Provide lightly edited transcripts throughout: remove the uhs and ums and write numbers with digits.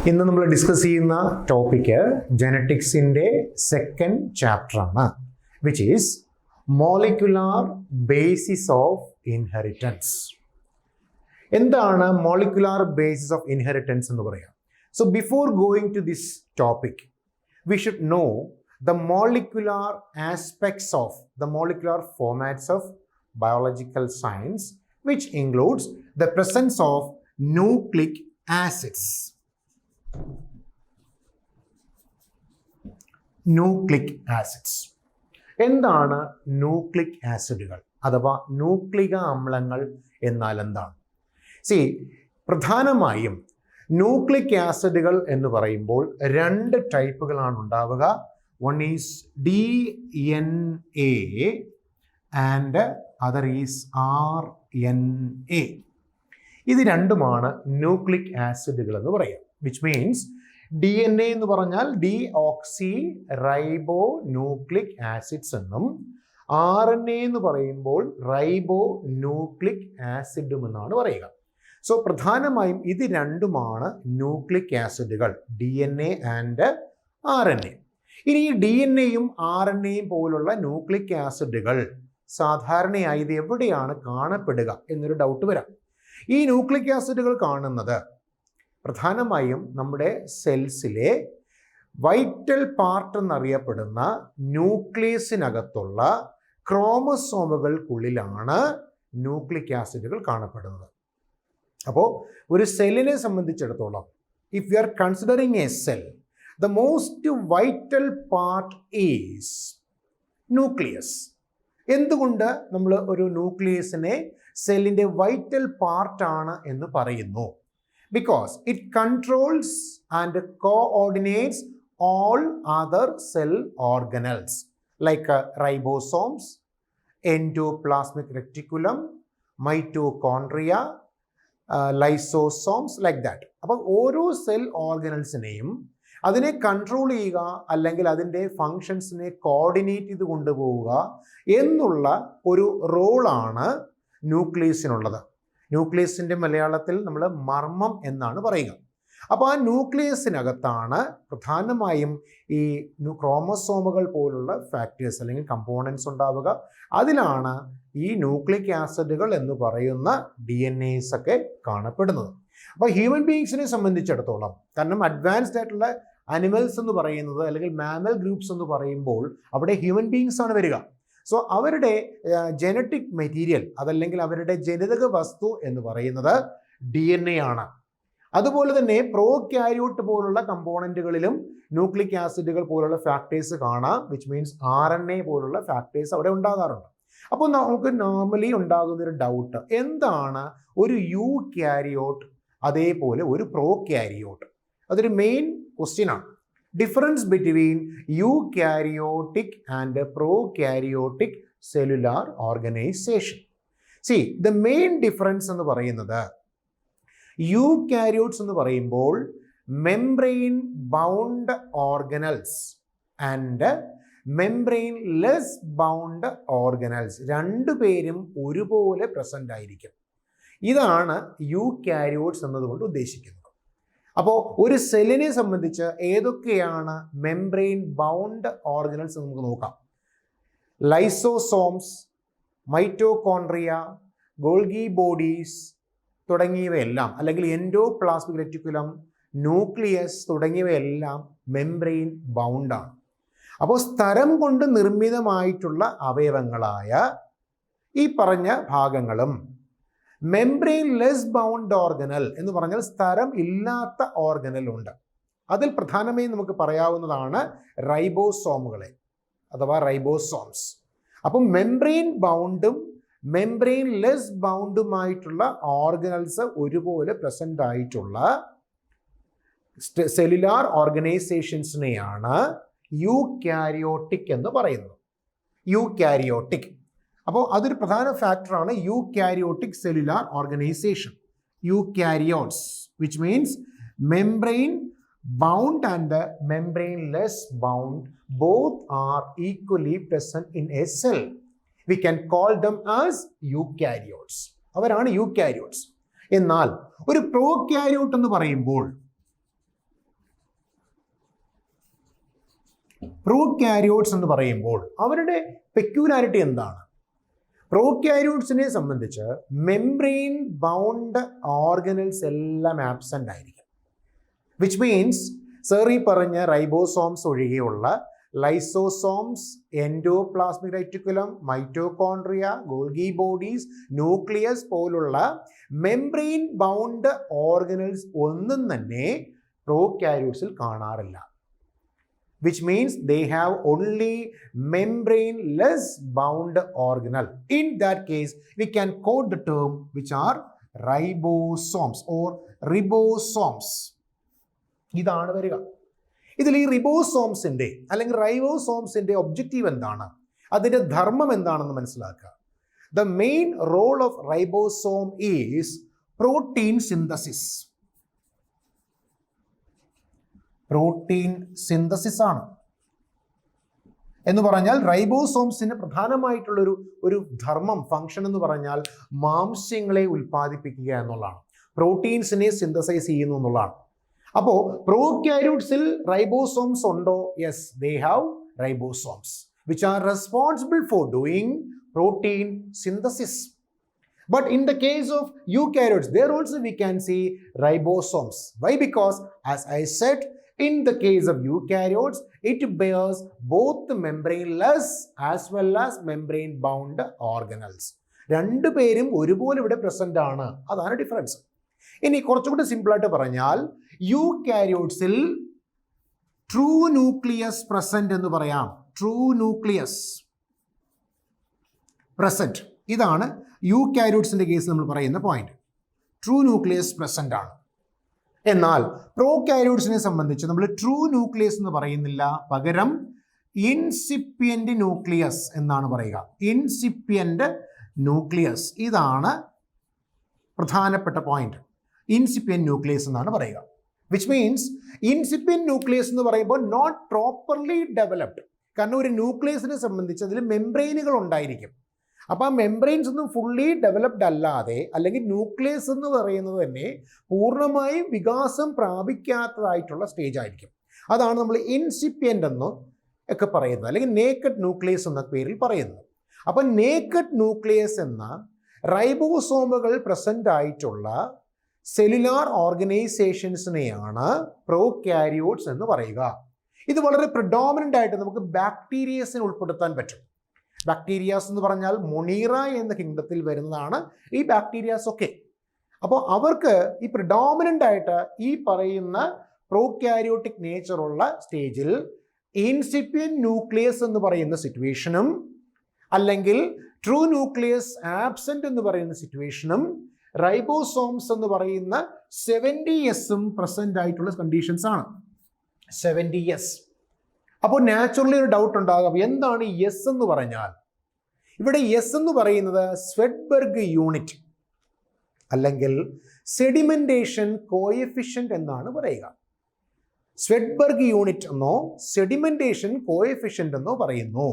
ഇന്ന് നമ്മൾ ഡിസ്കസ് ചെയ്യുന്ന ടോപ്പിക്ക് ജനറ്റിക്സിൻ്റെ സെക്കൻഡ് ചാപ്റ്ററാണ്, which is molecular basis of inheritance. എന്താണ് മോളിക്കുലാർ ബേസിസ് ഓഫ് ഇൻഹെറിറ്റൻസ് എന്ന് പറയാം? So before going to this topic, we should know the molecular aspects of the molecular formats of biological science, which includes the presence of nucleic acids. Nucleic acids എന്താണ്? Nucleic ആസിഡുകൾ അഥവാ ന്യൂക്ലിക അമ്ലങ്ങൾ എന്നാൽ എന്താണ്? പ്രധാനമായും nucleic ആസിഡുകൾ എന്ന് പറയുമ്പോൾ രണ്ട് ടൈപ്പുകളാണ് ഉണ്ടാവുക. One is DNA and other is RNA. ഇത് രണ്ടുമാണ് ന്യൂക്ലിക് ആസിഡുകൾ എന്ന് പറയാം. വിച്ച് മീൻസ് DNA എന്ന് പറഞ്ഞാൽ ഡീഓക്സി റൈബോ ന്യൂക്ലിക് ആസിഡ്സ് എന്നും RNA എന്ന് പറയുമ്പോൾ റൈബോ ന്യൂക്ലിക് ആസിഡും എന്നാണ് പറയുക. സോ പ്രധാനമായും ഇത് രണ്ടുമാണ് ന്യൂക്ലിക് ആസിഡുകൾ, DNA ആൻഡ് RNA. ഇനി ഈ DNAയും RNAയും പോലുള്ള ന്യൂക്ലിക് ആസിഡുകൾ സാധാരണയായി ഇത് എവിടെയാണ് കാണപ്പെടുക എന്നൊരു ഡൗട്ട് വരാം. ഈ ന്യൂക്ലിക് ആസിഡുകൾ കാണുന്നത് പ്രധാനമായും നമ്മുടെ സെൽസിലെ വൈറ്റൽ പാർട്ട് എന്നറിയപ്പെടുന്ന ന്യൂക്ലിയസിനകത്തുള്ള ക്രോമസോമുകൾക്കുള്ളിലാണ് ന്യൂക്ലിക് ആസിഡുകൾ കാണപ്പെടുന്നത്. അപ്പോൾ ഒരു സെല്ലിനെ സംബന്ധിച്ചിടത്തോളം, if you R considering A cell, the most vital part is nucleus. എന്തുകൊണ്ട് നമ്മൾ ഒരു ന്യൂക്ലിയസിനെ സെല്ലിൻ്റെ വൈറ്റൽ പാർട്ടാണ് എന്ന് പറയുന്നു? Because it controls and coordinates all other cell organelles like ribosomes, endoplasmic reticulum, mitochondria, lysosomes, like that. അപ്പോൾ ഓരോ സെൽ ഓർഗനൽസിനെയും അതിനെ കൺട്രോൾ ചെയ്യുക അല്ലെങ്കിൽ അതിൻ്റെ ഫങ്ഷൻസിനെ കോർഡിനേറ്റ് ചെയ്ത് കൊണ്ടുപോവുക എന്നുള്ള ഒരു റോളാണ് ന്യൂക്ലിയസിനുള്ളത്. ന്യൂക്ലിയസിൻ്റെ മലയാളത്തിൽ നമ്മൾ മർമ്മം എന്നാണ് പറയുക. അപ്പോൾ ആ ന്യൂക്ലിയസിനകത്താണ് പ്രധാനമായും ഈ ക്രോമസോമുകൾ പോലുള്ള ഫാക്ടേഴ്സ് അല്ലെങ്കിൽ കമ്പോണൻസ് ഉണ്ടാവുക. അതിലാണ് ഈ ന്യൂക്ലിക് ആസിഡുകൾ എന്ന് പറയുന്ന DNAs ഒക്കെ കാണപ്പെടുന്നത്. അപ്പോൾ ഹ്യൂമൻ ബീയിങ്സിനെ സംബന്ധിച്ചിടത്തോളം, കാരണം അഡ്വാൻസ്ഡ് ആയിട്ടുള്ള അനിമൽസ് എന്ന് പറയുന്നത് അല്ലെങ്കിൽ മാമൽ ഗ്രൂപ്പ്സ് എന്ന് പറയുമ്പോൾ അവിടെ ഹ്യൂമൻ ബീയിങ്സ് ആണ് വരിക. സോ അവരുടെ ജനറ്റിക് മെറ്റീരിയൽ അതല്ലെങ്കിൽ അവരുടെ ജനിതക വസ്തു എന്ന് പറയുന്നത് DNA ആണ്. അതുപോലെ തന്നെ പ്രോക്യാരിയോട്ട് പോലുള്ള കമ്പോണൻറ്റുകളിലും ന്യൂക്ലിക് ആസിഡുകൾ പോലുള്ള ഫാക്ടേഴ്സ് കാണാം, വിച്ച് മീൻസ് RNA പോലുള്ള ഫാക്ടേഴ്സ് അവിടെ ഉണ്ടാകാറുണ്ട്. അപ്പോൾ നമുക്ക് നോർമലി ഉണ്ടാകുന്നൊരു ഡൗട്ട്, എന്താണ് ഒരു യൂക്യാരിയോട്ട് അതേപോലെ ഒരു പ്രോക്യാരിയോട്ട്? അതൊരു മെയിൻ ക്വസ്റ്റ്യൻ ആണ്. Difference between eukaryotic and prokaryotic cellular organization. See, the main difference എന്ന് പറയുന്നത്, eukaryotes എന്ന് പറയുമ്പോൾ membrane bound organelles and membrane less bound organelles രണ്ടുപേരും ഒരുപോലെ പ്രസന്റ് ആയിരിക്കും. ഇതാണ് യൂകാരിയോട്സ് എന്നതുകൊണ്ട് ഉദ്ദേശിക്കുന്നത്. അപ്പോൾ ഒരു സെല്ലിനെ സംബന്ധിച്ച് ഏതൊക്കെയാണ് മെംബ്രെയിൻ ബൗണ്ട് ഓർഗനൽസ് നമുക്ക് നോക്കാം. ലൈസോസോംസ്, മൈറ്റോകോൺട്രിയ, ഗോൾഗി ബോഡീസ് തുടങ്ങിയവയെല്ലാം, അല്ലെങ്കിൽ എൻഡോപ്ലാസ്മിക് റെറ്റിക്കുലം, ന്യൂക്ലിയസ് തുടങ്ങിയവയെല്ലാം മെംബ്രെയിൻ ബൗണ്ടാണ്. അപ്പോൾ സ്തരം കൊണ്ട് നിർമ്മിതമായിട്ടുള്ള അവയവങ്ങളായ ഈ പറഞ്ഞ ഭാഗങ്ങളും മെംബ്രെയിൻ ലെസ് ബൗണ്ട് ഓർഗനൽ എന്ന് പറഞ്ഞാൽ സ്തരം ഇല്ലാത്ത ഓർഗനൽ ഉണ്ട്. അതിൽ പ്രധാനമായും നമുക്ക് പറയാവുന്നതാണ് റൈബോസോമുകളെ അഥവാ റൈബോസോംസ്. അപ്പം മെംബ്രെയിൻ ബൗണ്ടും മെംബ്രെയിൻ ലെസ് ബൗണ്ടുമായിട്ടുള്ള ഓർഗനൽസ് ഒരുപോലെ പ്രസന്റ് ആയിട്ടുള്ള സെല്ലുലാർ ഓർഗനൈസേഷൻസിനെയാണ് യൂകാരിയോട്ടിക് എന്ന് പറയുന്നത്. യൂകാരിയോട്ടിക്. അപ്പോൾ അതൊരു പ്രധാന ഫാക്ടറാണ് eukaryotic cellular organisation. Eukaryotes, which means membrane bound and membrane-less bound, both are equally present in a cell. We can call them as eukaryotes. അവരാണ് യൂകാരിയോട്സ്. എന്നാൽ ഒരു പ്രോകാരിയോട്ട് എന്ന് പറയുമ്പോൾ പ്രോകാരിയോട്സ് എന്ന് പറയുമ്പോൾ അവരുടെ പെക്യുലാരിറ്റി എന്താണ്? പ്രോകാരിയോട്സിനെ സംബന്ധിച്ച് മെംബ്രെയിൻ ബൗണ്ട് ഓർഗനൽസ് എല്ലാം ആബ്സെന്റ് ആയിരിക്കും. വിച്ച് മീൻസ് സർ ഈ പറഞ്ഞ റൈബോസോംസ് ഒഴികെയുള്ള lysosomes, endoplasmic reticulum, mitochondria, Golgi bodies, nucleus പോലുള്ള മെംബ്രെയിൻ ബൗണ്ട് ഓർഗനൽസ് ഒന്നും തന്നെ പ്രോകാരിയോട്സിൽ കാണാറില്ല. Which means they have only membrane-less bound organelle. In that case, we can quote the term which are ribosomes or ribosomes. ഇതാണ് വരിക. ഇതിൽ ഈ റിബോസോംസിന്റെ അല്ലെങ്കിൽ റൈബോസോംസിന്റെ objective എന്താണ്, അതിന്റെ ധർമ്മം എന്താണെന്ന് മനസ്സിലാക്കുക. The main role of ribosome is protein synthesis. Protein synthesis ആണ് എന്ന് പറഞ്ഞാൽ റൈബോസോംസിന് പ്രധാനമായിട്ടുള്ളൊരു ധർമ്മം, ഫംഗ്ഷൻ എന്ന് പറഞ്ഞാൽ മാംസ്യങ്ങളെ ഉൽപ്പാദിപ്പിക്കുക എന്നുള്ളതാണ്. പ്രോട്ടീൻസിനെ സിന്തസൈസ് ചെയ്യുന്നു എന്നുള്ളതാണ്. അപ്പോൾ പ്രോകാരിയോട്സിൽ റൈബോസോംസ് ഉണ്ടോ? Yes, they have ribosomes which are responsible for doing protein synthesis. But in the case of eukaryotes, there also we can see ribosomes. Why? Because as I said, in the case of eukaryotes, it bears both the membrane-less as well as membrane-bound organelles. രണ്ടുപേരും ഒരുപോലെ ഇവിടെ present ആണ്. അതാണ് difference. ഇനി കുറച്ചുകൂടി simple ആയിട്ട് പറഞ്ഞാൽ യൂകാരിയോട്സിൽ true nucleus present എന്ന് പറയാം. ട്രൂ ന്യൂക്ലിയസ് പ്രസന്റ്, ഇതാണ് യൂകാരിയോട്സിന്റെ കേസ് നമ്മൾ പറയുന്ന പോയിന്റ്. ട്രൂ ന്യൂക്ലിയസ് പ്രസന്റ് ആണ്. എന്നാൽ പ്രോകാരിയോട്സിനെ സംബന്ധിച്ച് നമ്മൾ ട്രൂ ന്യൂക്ലിയസ് എന്ന് പറയുന്നില്ല, പകരം ഇൻസിപ്പിയന്റ് ന്യൂക്ലിയസ് എന്നാണ് പറയുക. ഇൻസിപ്പിയന്റ് ന്യൂക്ലിയസ്, ഇതാണ് പ്രധാനപ്പെട്ട പോയിന്റ്. ഇൻസിപ്പിയന്റ് ന്യൂക്ലിയസ് എന്നാണ് പറയുക. വിച്ച് മീൻസ് ഇൻസിപ്പിയന്റ് ന്യൂക്ലിയസ് എന്ന് പറയുമ്പോൾ നോട്ട് പ്രോപ്പർലി ഡെവലപ്ഡ്. കാരണം ഒരു ന്യൂക്ലിയസിനെ സംബന്ധിച്ച് അതിൽ മെംബ്രെയിനുകൾ ഉണ്ടായിരിക്കും. അപ്പോൾ ആ മെംബ്രെയിൻസ് ഒന്നും ഫുള്ളി ഡെവലപ്ഡ് അല്ലാതെ, അല്ലെങ്കിൽ ന്യൂക്ലിയസ് എന്ന് പറയുന്നത് തന്നെ പൂർണ്ണമായും വികാസം പ്രാപിക്കാത്തതായിട്ടുള്ള സ്റ്റേജ് ആയിരിക്കും. അതാണ് നമ്മൾ ഇൻസിപ്പിയൻ്റ് എന്ന് ഒക്കെ പറയുന്നത്, അല്ലെങ്കിൽ നേക്കഡ് ന്യൂക്ലിയസ് എന്ന പേരിൽ പറയുന്നത്. അപ്പം നേക്കഡ് ന്യൂക്ലിയസ് എന്ന റൈബോസോമുകൾ പ്രസൻ്റ് ആയിട്ടുള്ള സെല്ലുലാർ ഓർഗനൈസേഷൻസിനെയാണ് പ്രോകാരിയോട്സ് എന്ന് പറയുക. ഇത് വളരെ പ്രിഡോമിനൻ്റ് ആയിട്ട് നമുക്ക് ബാക്ടീരിയസിനെ ഉൾപ്പെടുത്താൻ പറ്റും. ബാക്ടീരിയാസ് എന്ന് പറഞ്ഞാൽ മൊണീറ എന്ന കിങ്ഡത്തിൽ വരുന്നതാണ് ഈ ബാക്ടീരിയാസ് ഒക്കെ. അപ്പോൾ അവർക്ക് ഈ പ്രിഡോമിനൻ്റ് ആയിട്ട് ഈ പറയുന്ന പ്രോകാരിയോട്ടിക് നേച്ചറുള്ള സ്റ്റേജിൽ ഇൻസിപ്പിയൻ ന്യൂക്ലിയസ് എന്ന് പറയുന്ന സിറ്റുവേഷനും അല്ലെങ്കിൽ ട്രൂ ന്യൂക്ലിയസ് ആബ്സെന്റ് എന്ന് പറയുന്ന സിറ്റുവേഷനും റൈബോസോംസ് എന്ന് പറയുന്ന 70S പ്രസന്റ് ആയിട്ടുള്ള കണ്ടീഷൻസ് ആണ്. 70S. അപ്പോൾ നാച്ചുറലി ഒരു ഡൗട്ട് ഉണ്ടാകാം, എന്താണ് എസ് എന്ന് പറഞ്ഞാൽ? ഇവിടെ എസ് എന്ന് പറയുന്നത് സ്വെഡ്ബർഗ് യൂണിറ്റ് അല്ലെങ്കിൽ സെഡിമെന്റേഷൻ കോഎഫിഷ്യന്റ് എന്നാണ് പറയുക. സ്വെഡ്ബർഗ് യൂണിറ്റ് എന്നോ സെഡിമെന്റേഷൻ കോഎഫിഷ്യന്റ് എന്നോ പറയുന്നു.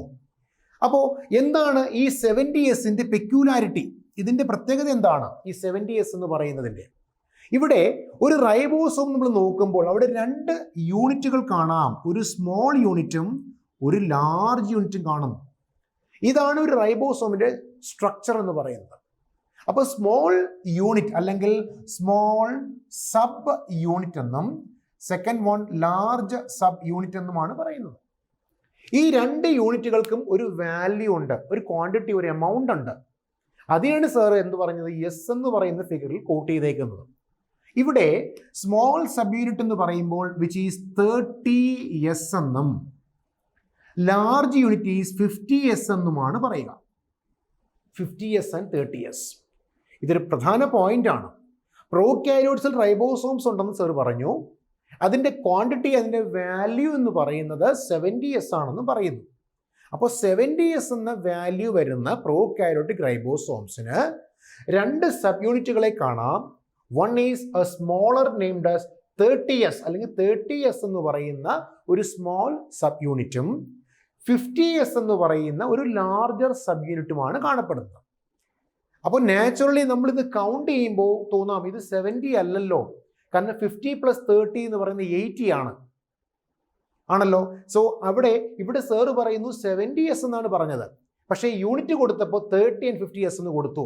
അപ്പോൾ എന്താണ് ഈ 70S പെക്യുലാരിറ്റി? ഇതിന്റെ പ്രത്യേകത എന്താണ് ഈ 70S എന്ന് പറയുന്നതിൻ്റെ? ഇവിടെ ഒരു റൈബോസോം നമ്മൾ നോക്കുമ്പോൾ അവിടെ 2 യൂണിറ്റുകൾ കാണാം. ഒരു സ്മോൾ യൂണിറ്റും ഒരു ലാർജ് യൂണിറ്റും കാണുന്നു. ഇതാണ് ഒരു റൈബോസോമിന്റെ സ്ട്രക്ചർ എന്ന് പറയുന്നത്. അപ്പോൾ സ്മോൾ യൂണിറ്റ് അല്ലെങ്കിൽ സ്മോൾ സബ് യൂണിറ്റ് എന്നും second one large sub unit എന്നുമാണ് പറയുന്നത്. ഈ 2 യൂണിറ്റുകൾക്കും ഒരു വാല്യൂ ഉണ്ട്, ഒരു ക്വാണ്ടിറ്റി, ഒരു എമൗണ്ട് ഉണ്ട്. അതിനാണ് സാർ എന്ത് പറഞ്ഞത്, എസ് എന്ന് പറയുന്ന ഫിഗറിൽ കോട്ട് ചെയ്തേക്കുന്നത്. ഇവിടെ സ്മോൾ സബ് യൂണിറ്റ് എന്ന് പറയുമ്പോൾ വിച്ച് ഈസ് 30S എന്നും ലാർജ് യൂണിറ്റ് ഈസ് 50S എന്നുമാണ് പറയുക. 50S and 30S. ഇതൊരു പ്രധാന പോയിന്റ് ആണ്. പ്രോകാരിയോട്സിൽ റൈബോസോംസ് ഉണ്ടെന്ന് സാർ പറഞ്ഞു. അതിൻ്റെ ക്വാണ്ടിറ്റി, അതിൻ്റെ വാല്യൂ എന്ന് പറയുന്നത് 70S ആണെന്ന് പറയുന്നു. അപ്പോൾ 70S എന്ന വാല്യൂ വരുന്ന പ്രോകാരിയോട്ടിക് റൈബോസോംസിന് 2 സബ് യൂണിറ്റുകളെ കാണാം. One is A smaller named as 30S അല്ലെങ്കിൽ 30S എന്ന് പറയുന്ന ഒരു സ്മോൾ സബ് യൂണിറ്റും 50S എന്ന് പറയുന്ന ഒരു ലാർജർ സബ് യൂണിറ്റുമാണ് കാണപ്പെടുന്നത്. അപ്പോൾ നാച്ചുറലി നമ്മളിത് കൗണ്ട് ചെയ്യുമ്പോൾ തോന്നാം ഇത് 70 അല്ലല്ലോ, കാരണം 50 + 30 എന്ന് പറയുന്നത് 80 ആണ്. ആണല്ലോ. സോ ഇവിടെ സാറ് പറയുന്നു 70s എന്നാണ് പറഞ്ഞത്, പക്ഷേ യൂണിറ്റ് കൊടുത്തപ്പോൾ 30 and 50s എന്ന് കൊടുത്തു.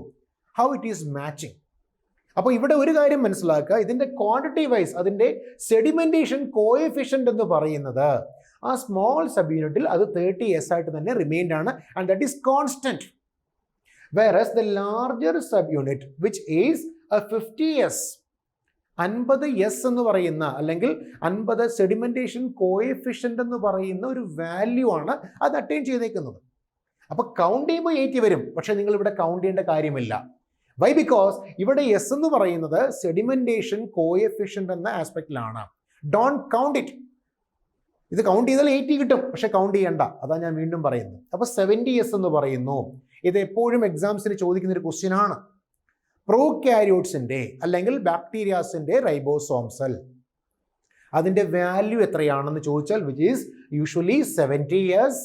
How it is matching? അപ്പോൾ ഇവിടെ ഒരു കാര്യം മനസ്സിലാക്കുക, ഇതിന്റെ ക്വാണ്ടിറ്റി വൈസ് അതിന്റെ സെഡിമെന്റേഷൻ കോഎഫിഷ്യന്റ് എന്ന് പറയുന്നത് ആ സ്മോൾ സബ് യൂണിറ്റിൽ അത് 30s ആയിട്ട് തന്നെ റിമെയിൻഡ് ആണ്, and that is constant. whereas the larger subunit which is a 50s 50s എന്ന് പറയുന്ന അല്ലെങ്കിൽ 50 സെഡിമെന്റേഷൻ കോഎഫിഷ്യന്റ് എന്ന് പറയുന്ന ഒരു വാല്യൂ ആണ് അത് അറ്റൈൻ ചെയ്തേക്കുന്നത്. അപ്പൊ കൗണ്ട് ചെയ്യുമ്പോൾ 80 വരും, പക്ഷെ നിങ്ങൾ ഇവിടെ കൗണ്ട് ചെയ്യേണ്ട കാര്യമില്ല. വൈ? ബിക്കോസ് ഇവിടെ എസ് എന്ന് പറയുന്നത് സെഡിമെന്റേഷൻ കോഎഫിഷ്യന്റ് എന്ന ആസ്പെക്റ്റിലാണ്. Don't count it. ഇത് കൗണ്ട് ചെയ്താൽ 80 കിട്ടും, പക്ഷെ കൗണ്ട് ചെയ്യണ്ട. അതാ ഞാൻ വീണ്ടും പറയുന്നത്. അപ്പൊ 70s എന്ന് പറയുന്നു. ഇത് എപ്പോഴും എക്സാംസിന് ചോദിക്കുന്ന ഒരു ക്വസ്റ്റ്യൻ ആണ്. പ്രോകാരിയോട്സിന്റെ അല്ലെങ്കിൽ ബാക്ടീരിയാസിന്റെ റൈബോസോംസൽ അതിന്റെ വാല്യൂ എത്രയാണെന്ന് ചോദിച്ചാൽ which is usually 70s,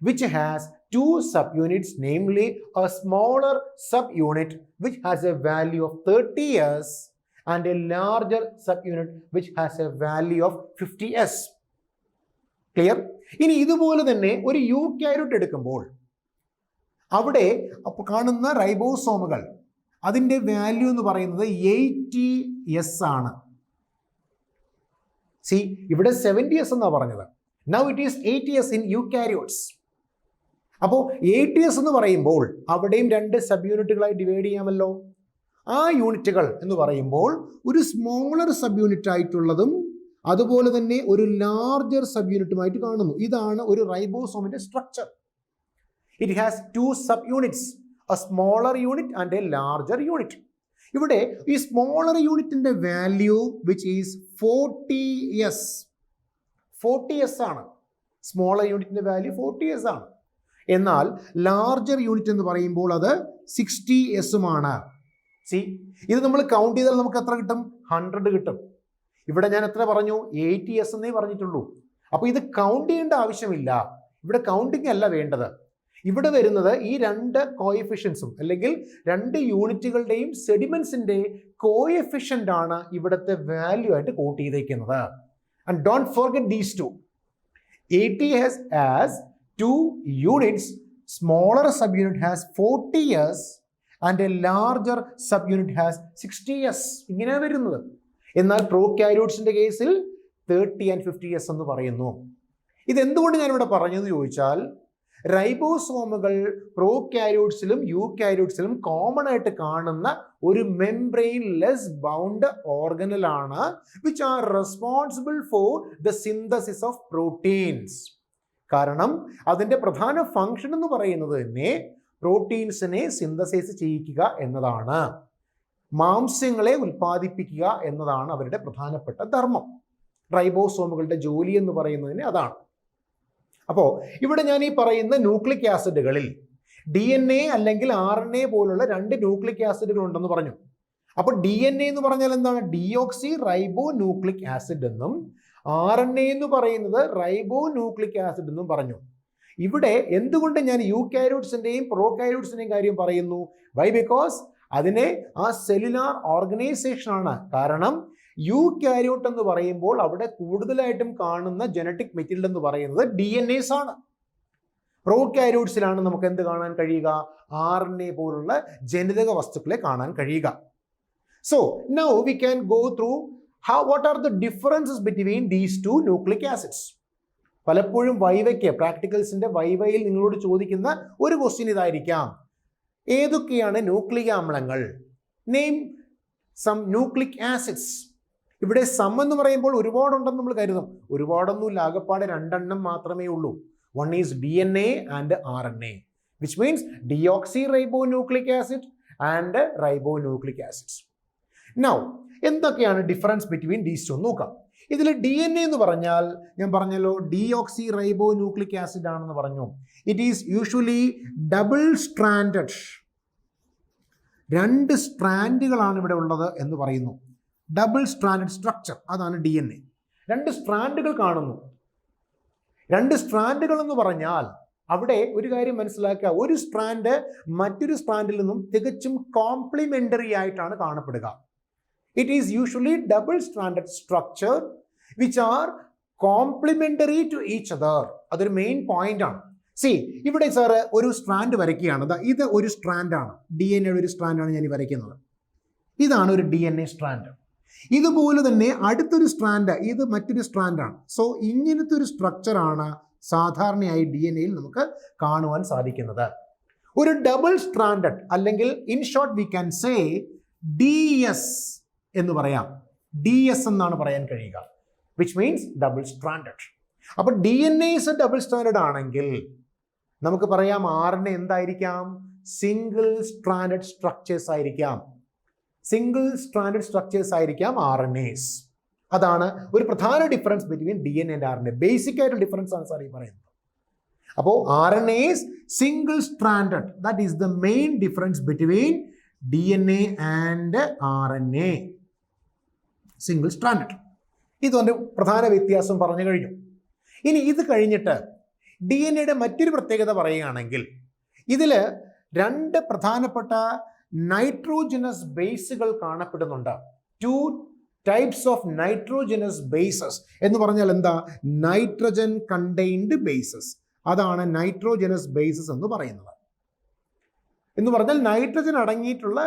which has two subunits, namely a smaller subunit which has a value of 30s and a larger subunit which has a value of 50s. Clear? ഇനി ഇതുപോലെ തന്നെ ഒരു eukaryote എടുക്കുമ്പോൾ അവിടെ കാണുന്ന റൈബോസോമുകൾ അതിന്റെ വാല്യൂ എന്ന് പറയുന്നത് 80s ആണ്. സി, ഇവിടെ 70s എന്നാണ് പറഞ്ഞത്. Now it is 80s in eukaryotes. അപ്പോൾ 80s എന്ന് പറയുമ്പോൾ അവിടെയും 2 സബ് യൂണിറ്റുകളായി ഡിവൈഡ് ചെയ്യാമല്ലോ. ആ യൂണിറ്റുകൾ എന്ന് പറയുമ്പോൾ ഒരു സ്മോളർ സബ് യൂണിറ്റ് ആയിട്ടുള്ളതും അതുപോലെ തന്നെ ഒരു ലാർജർ സബ് യൂണിറ്റുമായിട്ട് കാണുന്നു. ഇതാണ് ഒരു റൈബോസോമിന്റെ structure. It has 2 sub units, a smaller unit and a larger unit. ഇവിടെ ഈ സ്മോളർ യൂണിറ്റിന്റെ value which is 40s. 40s ആണ്. സ്മോളർ യൂണിറ്റിന്റെ വാല്യൂ 40s ആണ്. എന്നാൽ ലാർജർ യൂണിറ്റ് എന്ന് പറയുമ്പോൾ അത് 60s-ഉമാണ്. സി, ഇത് നമ്മൾ കൗണ്ട് ചെയ്താൽ നമുക്ക് എത്ര കിട്ടും? 100 കിട്ടും. ഇവിടെ ഞാൻ എത്ര പറഞ്ഞു? 80s എന്നേ പറഞ്ഞിട്ടുള്ളൂ. അപ്പോൾ ഇത് കൗണ്ട് ചെയ്യേണ്ട ആവശ്യമില്ല. ഇവിടെ കൗണ്ടിങ് അല്ല വേണ്ടത്. ഇവിടെ വരുന്നത് ഈ 2 കോഎഫിഷ്യൻസും അല്ലെങ്കിൽ 2 യൂണിറ്റുകളുടെയും സെഡിമെന്റ്സിന്റെ കോഎഫിഷ്യന്റ് ആണ് ഇവിടുത്തെ വാല്യൂ ആയിട്ട് കോട്ട് ചെയ്തേക്കുന്നത്. And don't forget these two. 80 has 2 units, smaller subunit has 40s and a larger subunit has 60s. ഇങ്ങനെ വരുന്നത്. എന്നാൽ പ്രോകാരിയോട്സിന്റെ കേസിൽ 30 and 50s എന്ന് പറയുന്നു. ഇതെന്തുകൊണ്ട് ഞാനിവിടെ പറഞ്ഞെന്ന് ചോദിച്ചാൽ റൈബോസോമുകൾ പ്രോകാരിയോട്സിലും യൂകാരിയോട്സിലും കോമൺ ആയിട്ട് കാണുന്ന ഒരു മെംബ്രെയിൻ ലെസ് ബൗണ്ട് ഓർഗനലാണ് which are responsible for the synthesis of proteins. കാരണം അതിന്റെ പ്രധാന ഫംഗ്ഷൻ എന്ന് പറയുന്നത് തന്നെ പ്രോട്ടീൻസിനെ സിന്തസൈസ് ചെയ്യിക്കുക എന്നതാണ്. മാംസ്യങ്ങളെ ഉൽപ്പാദിപ്പിക്കുക എന്നതാണ് അവരുടെ പ്രധാനപ്പെട്ട ധർമ്മം. റൈബോസോമുകളുടെ ജോലി എന്ന് പറയുന്നതിന് അതാണ്. അപ്പോൾ ഇവിടെ ഞാൻ ഈ പറയുന്ന ന്യൂക്ലിക് ആസിഡുകളിൽ DNA അല്ലെങ്കിൽ RNA പോലുള്ള 2 ന്യൂക്ലിക് ആസിഡുകൾ ഉണ്ടെന്ന് പറഞ്ഞു. അപ്പോൾ DNA എന്ന് പറഞ്ഞാൽ എന്താണ്? ഡിയോക്സി റൈബോ ന്യൂക്ലിക് ആസിഡ് എന്നും RNA എന്ന് പറയുന്നത് റൈബോ ന്യൂക്ലിക് ആസിഡ് എന്നും പറഞ്ഞു. ഇവിടെ എന്തുകൊണ്ട് ഞാൻ യൂകാരിയോട്സിന്റെയും പ്രോകാരിയോട്സിന്റെയും കാര്യം പറയുന്നു? വൈ? ബിക്കോസ് അതിനെ ആ സെല്ലുലാർ ഓർഗനൈസേഷൻ ആണ്. കാരണം യൂകാരിയോട്ട് എന്ന് പറയുമ്പോൾ അവിടെ കൂടുതലായിട്ടും കാണുന്ന ജനറ്റിക് മെറ്റീരിയൽ എന്ന് പറയുന്നത് DNAs ആണ്. പ്രോകാരിയോട്സിലാണ് നമുക്ക് എന്ത് കാണാൻ കഴിയുക? RNA പോലുള്ള ജനിതക വസ്തുക്കളെ കാണാൻ കഴിയുക. So now we can go through what are the differences between these 2 nucleic acids. പലപ്പോഴും വൈവയ്ക്ക് പ്രാക്ടിക്കൽസിന്റെ വൈവയിൽ നിങ്ങളോട് ചോദിക്കുന്ന ഒരു ക്വസ്റ്റ്യൻ ഇതായിരിക്കാം: ഏതൊക്കെയാണ് ന്യൂക്ലിക് ആമ്ലങ്ങൾ? Name some nucleic acids. ഇവിടെ സം എന്ന് പറയുമ്പോൾ ഒരുപാടുണ്ടെന്ന് നമ്മൾ കരുതും. ഒരുപാടൊന്നുമില്ല, ആകെപ്പാടെ 2 എണ്ണം മാത്രമേ ഉള്ളൂ. One is DNA and RNA, which means deoxyribonucleic acid and ribonucleic acids. Now, എന്തൊക്കെയാണ് ഡിഫറൻസ് ബിറ്റ്വീൻ ദീസ് ടു നോക്കാം. ഇതിൽ DNA എന്ന് പറഞ്ഞാൽ ഞാൻ പറഞ്ഞല്ലോ ഡിയോക്സി റൈബോ ന്യൂക്ലിക് ആസിഡ് ആണെന്ന് പറഞ്ഞു. It is usually double stranded. 2 സ്ട്രാൻഡുകളാണ് ഇവിടെ ഉള്ളത് എന്ന് പറയുന്നു. ഡബിൾ സ്ട്രാൻഡഡ് സ്ട്രക്ചർ, അതാണ് DNA. 2 സ്ട്രാൻഡുകൾ കാണുന്നു. 2 സ്ട്രാൻഡുകൾ എന്ന് പറഞ്ഞാൽ അവിടെ ഒരു കാര്യം മനസ്സിലാക്കുക, ഒരു സ്ട്രാൻഡ് മറ്റൊരു സ്ട്രാൻഡിൽ നിന്നും തികച്ചും കോംപ്ലിമെന്ററി ആയിട്ടാണ് കാണപ്പെടുക. It is usually double stranded structure which are complementary to each other. അതൊരു മെയിൻ പോയിന്റ് ആണ്. സി, ഇവിടെ സാറ് ഒരു സ്ട്രാൻഡ് വരയ്ക്കുകയാണ്. ഇത് ഒരു സ്ട്രാൻഡാണ്, ഡി എൻ എയുടെ ഒരു സ്ട്രാൻഡാണ് ഞാൻ ഈ വരയ്ക്കുന്നത്. ഇതാണ് ഒരു ഡി എൻ എ സ്ട്രാൻഡ്. ഇതുപോലെ തന്നെ അടുത്തൊരു സ്ട്രാൻഡ്, ഇത് മറ്റൊരു സ്ട്രാൻഡാണ്. സോ ഇങ്ങനത്തെ ഒരു സ്ട്രക്ചറാണ് സാധാരണയായി ഡി എൻ എയിൽ നമുക്ക് കാണുവാൻ സാധിക്കുന്നത്. ഒരു ഡബിൾ സ്ട്രാൻഡഡ് അല്ലെങ്കിൽ in short we can say D S എന്ന് പറയാം. ഡി എസ് എന്നാണ് പറയാൻ കഴിയുക, വിച്ച് മീൻസ് ഡബിൾ സ്ട്രാൻഡഡ്. അപ്പൊ D N A is double stranded ആണെങ്കിൽ നമുക്ക് പറയാം ആർ എൻ എ എന്തായിരിക്കാം? സിംഗിൾ സ്ട്രാൻഡഡ് സ്ട്രക്ചേഴ്സ് ആയിരിക്കാം. സിംഗിൾ സ്ട്രാൻഡഡ് സ്ട്രക്ചേഴ്സ് ആയിരിക്കാം ആർ എൻ എസ്. അതാണ് ഒരു പ്രധാന difference between D N A and R N A. Basic ആയിട്ടുള്ള ഡിഫറൻസ് ആണ് സാർ ഈ പറയുന്നത്. അപ്പോൾ R N A is single stranded. That is the main difference between D N A and R N A. Single stranded. ഇതൊരു പ്രധാന വ്യത്യാസം പറഞ്ഞു കഴിഞ്ഞു. ഇനി ഇത് കഴിഞ്ഞിട്ട് ഡി എൻ എയുടെ മറ്റൊരു പ്രത്യേകത പറയുകയാണെങ്കിൽ ഇതിൽ രണ്ട് പ്രധാനപ്പെട്ട നൈട്രോജനസ് ബേസുകൾ കാണപ്പെടുന്നുണ്ട്. 2 ടൈപ്സ് ഓഫ് നൈട്രോജനസ് ബേസസ് എന്ന് പറഞ്ഞാൽ എന്താ? Nitrogen contained bases. അതാണ് നൈട്രോജനസ് ബേസസ് എന്ന് പറയുന്നത്. എന്ന് പറഞ്ഞാൽ നൈട്രജൻ അടങ്ങിയിട്ടുള്ള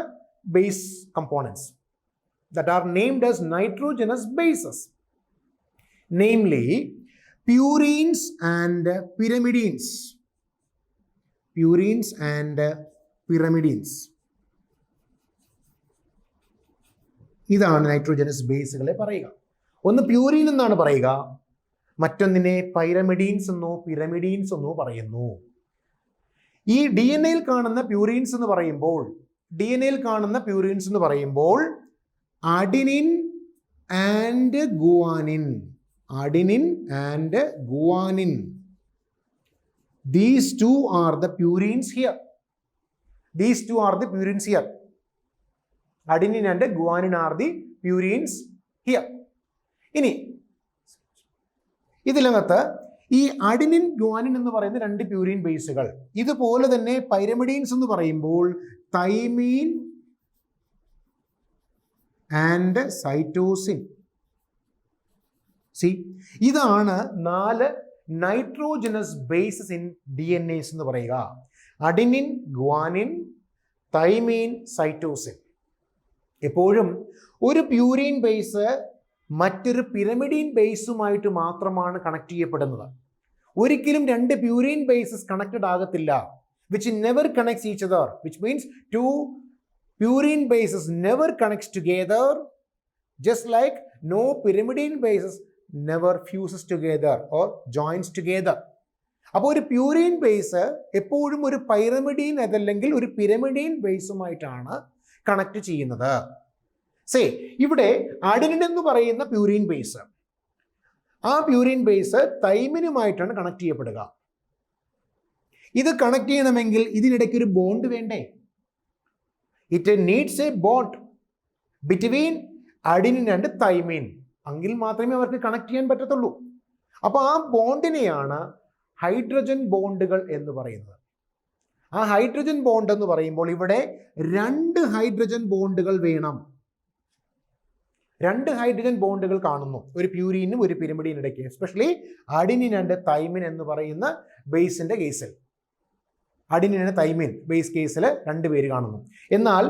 base components that are named as nitrogenous bases, namely purines and pyrimidines. Purines and pyrimidines. ഇതാണ് നൈട്രോജനസ് ബേസുകളെ പറയുക. ഒന്ന് പ്യൂരിൻ എന്നാണ് പറയുക, മറ്റൊന്നിനെ പൈരമിഡീൻസ് എന്നോ പിരമിഡീൻസ് എന്നോ പറയുന്നു. ഈ ഡി എൻ എയിൽ കാണുന്ന പ്യൂരിൻസ് എന്ന് പറയുമ്പോൾ adenine and guanine. Adenine and guanine. These two are the purines here. Adenine and guanine are the purines here. ഇനി ഇതിനകത്ത് ഈ അഡിനിൻ ഗ്വാനിൻ എന്ന് പറയുന്ന രണ്ട് പ്യൂരിൻ ബേസുകൾ, ഇതുപോലെ തന്നെ പൈരമിഡീൻസ് എന്ന് പറയുമ്പോൾ തൈമീൻ ആൻഡ് സൈറ്റോസിൻ. ഇതാണ് 4 nitrogenase bases in D N S എന്ന് പറയുക. Adenine, guanine, തൈമീൻ, cytosine. എപ്പോഴും ഒരു പ്യൂരിൻ ബേസ് മറ്റൊരു പിരമിഡീൻ ബേസുമായിട്ട് മാത്രമാണ് കണക്ട് ചെയ്യപ്പെടുന്നത്. ഒരിക്കലും 2 പ്യൂരിൻ ബേസസ് കണക്റ്റഡ് ആകത്തില്ല. Which never connects each other, which means 2 purine bases never connects together, just like no pyrimidine bases never fuses together or joins together. അപ്പോൾ ഒരു purine base എപ്പോഴും ഒരു പൈരമിഡീൻ അതല്ലെങ്കിൽ ഒരു പിരമിഡീൻ ബേസുമായിട്ടാണ് കണക്ട് ചെയ്യുന്നത്. ഇവിടെ അഡിനിൻ എന്ന് പറയുന്ന പ്യൂരിൻ ബേസ്, ആ പ്യൂരിൻ ബേസ് തൈമിനുമായിട്ടാണ് കണക്ട് ചെയ്യപ്പെടുക. ഇത് കണക്ട് ചെയ്യണമെങ്കിൽ ഇതിനിടയ്ക്ക് ഒരു ബോണ്ട് വേണ്ടേ? It needs a bond between adenine and thymine. എങ്കിൽ മാത്രമേ അവർക്ക് കണക്ട് ചെയ്യാൻ പറ്റത്തുള്ളൂ. അപ്പോൾ ആ ബോണ്ടിനെയാണ് ഹൈഡ്രജൻ ബോണ്ടുകൾ എന്ന് പറയുന്നത്. ആ ഹൈഡ്രജൻ ബോണ്ട് എന്ന് പറയുമ്പോൾ ഇവിടെ 2 ഹൈഡ്രജൻ ബോണ്ടുകൾ വേണം. 2 ഹൈഡ്രജൻ ബോണ്ടുകൾ കാണുന്നു ഒരു പ്യൂരിനും ഒരു പിരമിഡിനും ഇടയ്ക്ക്, എസ്പെഷ്യലി അഡിനിൻ ആൻഡ് തൈമിൻ എന്ന് പറയുന്ന ബേസിന്റെ കേസിൽ. അഡിനിൻ ആൻഡ് തൈമിൻ ബേസ് കേസിൽ 2 പേര് കാണുന്നു. എന്നാൽ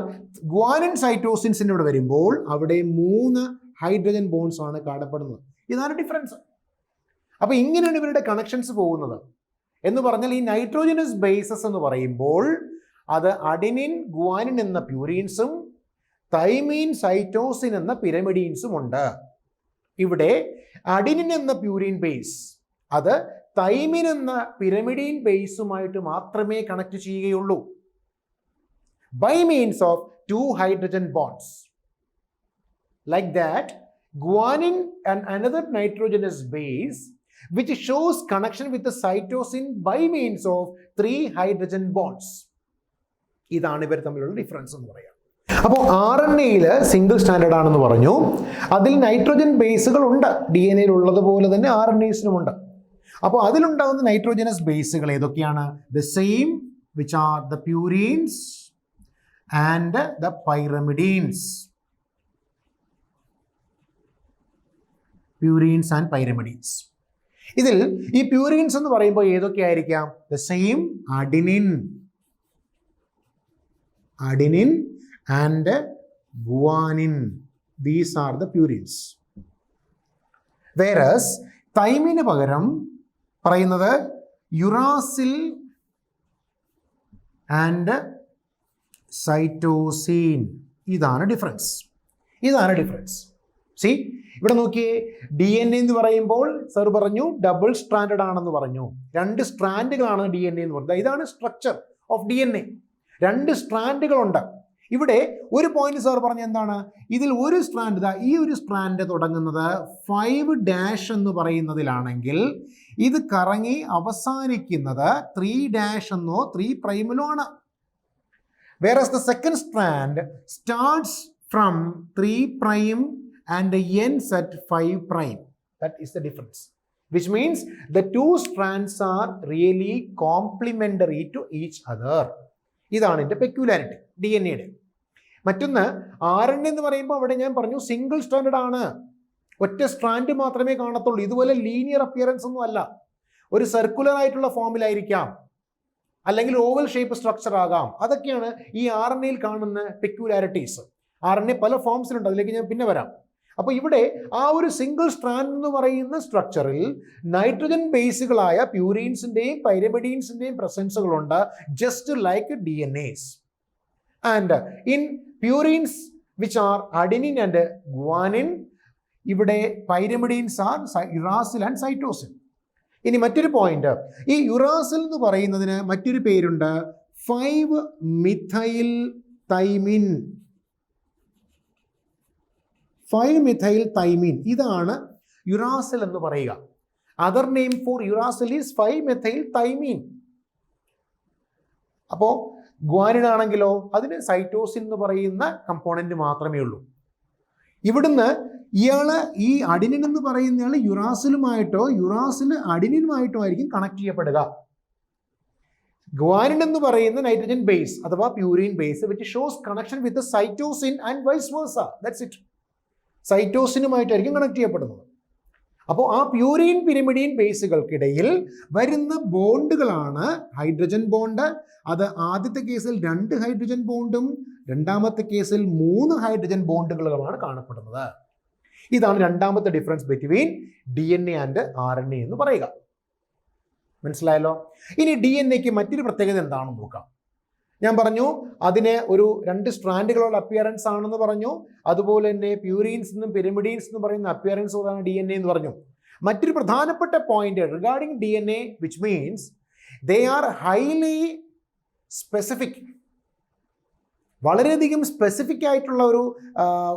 ഗ്വാനിൻ സൈറ്റോസിൻസിൻ്റെ ഇവിടെ വരുമ്പോൾ അവിടെ 3 ഹൈഡ്രജൻ ബോണ്ട്സ് ആണ് കാണപ്പെടുന്നത്. ഇതാണ് ഡിഫറൻസ്. അപ്പോൾ ഇങ്ങനെയാണ് ഇവരുടെ കണക്ഷൻസ് പോകുന്നത്. എന്ന് പറഞ്ഞാൽ ഈ നൈട്രോജനസ് ബേസസ് എന്ന് പറയുമ്പോൾ അത് അഡിനിൻ, ഗ്വാനിൻ എന്ന പ്യൂരിൻസും തൈമീൻ, സൈറ്റോസിൻ എന്ന പിരമിഡീൻസും ഉണ്ട്. ഇവിടെ അഡിനിൻ എന്ന പ്യൂരിൻ ബേസ് അത് തൈമിൻ എന്ന പിരമിഡീൻ ബേസുമായിട്ട് മാത്രമേ കണക്ട് ചെയ്യുകയുള്ളൂ by means of 2 hydrogen bonds. Like that guanine and another nitrogenous base which shows connection with the cytosine by means of 3 hydrogen bonds. ഇതാണ് ഇവർ തമ്മിലുള്ള ഡിഫറൻസ് എന്ന് പറയാം. അപ്പോൾ ആർ എൻ എയിൽ സിംഗിൾ സ്റ്റാൻഡേർഡ് ആണെന്ന് പറഞ്ഞു. അതിൽ നൈട്രോജൻ ബേസുകൾ ഉണ്ട്, ഡി എൻ എയിൽ ഉള്ളതുപോലെ തന്നെ ആർ എൻ എസിനും ഉണ്ട്. അപ്പോൾ അതിലുണ്ടാകുന്ന നൈട്രോജനസ് ബേസുകൾ ഏതൊക്കെയാണ്? The same which are the purines and the pyrimidines. Purines and pyrimidines. ഇതിൽ ഈ പ്യൂരീൻസ് എന്ന് പറയുമ്പോൾ ഏതൊക്കെ ആയിരിക്കാം? The same adenine and guanine, these are the purines. Whereas തൈമിന് പകരം പറയുന്നത് യുറാസിൽ ആൻഡ് സൈറ്റോസിൻ. ഇതാണ് ഡിഫറൻസ്. സി ഇവിടെ നോക്കിയേ, DNA എന്ന് പറയുമ്പോൾ സർ പറഞ്ഞു ഡബിൾ സ്ട്രാൻഡഡ് ആണെന്ന് പറഞ്ഞു. 2 സ്ട്രാൻഡുകളാണ് DNA എന്ന് പറഞ്ഞത്. ഇതാണ് സ്ട്രക്ചർ ഓഫ് DNA. 2 സ്ട്രാൻഡുകളുണ്ട്. ഇവിടെ ഒരു പോയിന്റ് സാർ പറഞ്ഞ എന്താണ്? ഇതിൽ ഒരു സ്ട്രാൻഡ്, ഈ ഒരു സ്ട്രാൻഡ് തുടങ്ങുന്നത് 5' എന്ന് പറയുന്നതിലാണെങ്കിൽ ഇത് കറങ്ങി അവസാനിക്കുന്നത് 3' എന്നോ 3' ആണ്. Whereas the second strand starts from 3' and ends at 5'. That is the difference. Which means the 2 strands are really complementary to each other. ഇതാണ് ഇതിൻ്റെ പെക്യുലാരിറ്റി DNA-യുടെ. മറ്റൊന്ന് RNA എന്ന് പറയുമ്പോൾ അവിടെ ഞാൻ പറഞ്ഞു സിംഗിൾ സ്ട്രാൻഡഡ് ആണ്. ഒറ്റ സ്ട്രാൻഡ് മാത്രമേ കാണത്തുള്ളൂ. ഇതുപോലെ ലീനിയർ അപ്പിയറൻസ് ഒന്നും അല്ല. ഒരു സർക്കുലർ ആയിട്ടുള്ള ഫോമിലായിരിക്കാം, അല്ലെങ്കിൽ ഓവൽ ഷേപ്പ് സ്ട്രക്ചർ ആകാം. അതൊക്കെയാണ് ഈ RNA-യിൽ കാണുന്ന പെക്യുലാരിറ്റീസ്. RNA പല ഫോംസിലുണ്ട്, അതിലേക്ക് ഞാൻ പിന്നെ വരാം. അപ്പോൾ ഇവിടെ ആ ഒരു സിംഗിൾ സ്ട്രാൻഡ് എന്ന് പറയുന്ന സ്ട്രക്ചറിൽ നൈട്രജൻ ബേസുകളായ പ്യൂരീൻസിൻ്റെയും പൈരമിഡീൻസിൻ്റെയും പ്രസൻസുകളുണ്ട്, just like DNAs. And in purines which are adenine and guanine, ഇവിടെ pyrimidines are uracil and cytosine. ഇനി മറ്റൊരു പോയിന്റ്, ഈ യുറാസിൽ എന്ന് പറയുന്നതിന് മറ്റൊരു പേരുണ്ട്, 5-methyl thymine. 5-methyl thymine, ഇതാണ് യുറാസിൽ എന്ന് പറയുക. Other name for uracil is 5-methyl thymine. അപ്പോൾ ഗ്വാനിൻ ആണെങ്കിലോ അതിന് സൈറ്റോസിൻ എന്ന് പറയുന്ന കമ്പോണന്റ് മാത്രമേ ഉള്ളൂ. ഇവിടുന്ന് ഈ അഡിനിൻ എന്ന് പറയുന്നയാൾ യുറാസിലുമായിട്ടോ യുറാസിൽ അഡിനിനുമായിട്ടോ ആയിരിക്കും കണക്ട് ചെയ്യപ്പെടുക. ഗ്വാനിൻ എന്ന് പറയുന്ന നൈട്രജൻ ബേസ് അഥവാ purine base which shows connection with cytosine and vice versa. That's it. സൈറ്റോസിനുമായിട്ടായിരിക്കും കണക്ട് ചെയ്യപ്പെടുന്നത്. അപ്പോൾ ആ പ്യൂരിൻ പിരിമിഡിൻ ബേസുകൾക്കിടയിൽ വരുന്ന ബോണ്ടുകളാണ് ഹൈഡ്രജൻ ബോണ്ട്. അത് ആദ്യത്തെ കേസിൽ 2 ഹൈഡ്രജൻ ബോണ്ടും രണ്ടാമത്തെ കേസിൽ 3 ഹൈഡ്രജൻ ബോണ്ടുകളുമാണ് കാണപ്പെടുന്നത്. ഇതാണ് രണ്ടാമത്തെ difference between DNA and RNA എന്ന് പറയുക. മനസ്സിലായല്ലോ? ഇനി DNA-ക്ക് മറ്റൊരു പ്രത്യേകത എന്താണെന്ന് നോക്കാം. ഞാൻ പറഞ്ഞു അതിന് ഒരു 2 സ്ട്രാൻഡുകളുള്ള അപ്പിയറൻസ് ആണെന്ന് പറഞ്ഞു. അതുപോലെ തന്നെ പ്യൂരീൻസ് എന്നും പിരമിഡീൻസ് എന്ന് പറയുന്ന അപ്പിയറൻസ് ആണ് DNA എന്ന് പറഞ്ഞു. മറ്റൊരു പ്രധാനപ്പെട്ട point regarding DNA which means they are highly specific. വളരെയധികം സ്പെസിഫിക് ആയിട്ടുള്ള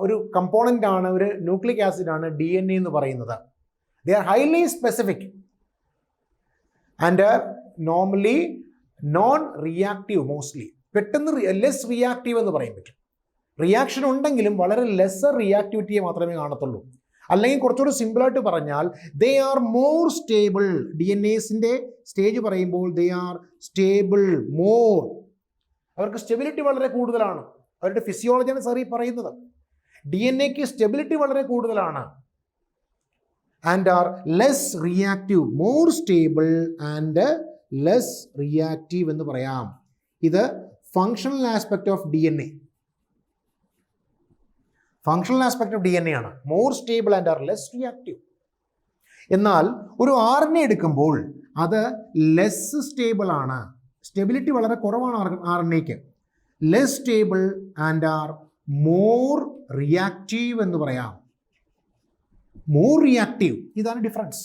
ഒരു കമ്പോണൻ്റ് ആണ്, ഒരു ന്യൂക്ലിക് ആസിഡ് ആണ് DNA എന്ന് പറയുന്നത്. They are highly specific and normally non reactive. Mostly പെട്ടെന്ന് ലെസ് റിയാക്റ്റീവ് എന്ന് പറയാൻ പറ്റും. റിയാക്ഷൻ ഉണ്ടെങ്കിലും വളരെ ലെസ്സർ റിയാക്ടിവിറ്റിയെ മാത്രമേ കാണത്തുള്ളൂ. അല്ലെങ്കിൽ കുറച്ചുകൂടി സിമ്പിളായിട്ട് പറഞ്ഞാൽ ദേ ആർ മോർ സ്റ്റേബിൾ. DNAസിൻ്റെ സ്റ്റേജ് പറയുമ്പോൾ ദേ ആർ സ്റ്റേബിൾ മോർ. അവർക്ക് സ്റ്റെബിലിറ്റി വളരെ കൂടുതലാണ്. അവരുടെ ഫിസിയോളജിയാണ് സാർ ഈ പറയുന്നത്. DNA-ക്ക് സ്റ്റെബിലിറ്റി വളരെ കൂടുതലാണ്. And are less reactive. More stable and less reactive എന്ന് പറയാം. ഇത് functional aspect of DNA. Functional aspect of DNA ആണ്. More stable and are less reactive. എന്നാൽ ഒരു RNA എടുക്കുമ്പോൾ അത് ലെസ് സ്റ്റേബിൾ ആണ്. സ്റ്റെബിലിറ്റി വളരെ കുറവാണ് RNA-ക്ക്. Less stable and are more reactive എന്ന് പറയാം. More reactive. ഇതാണ് ഡിഫറൻസ്.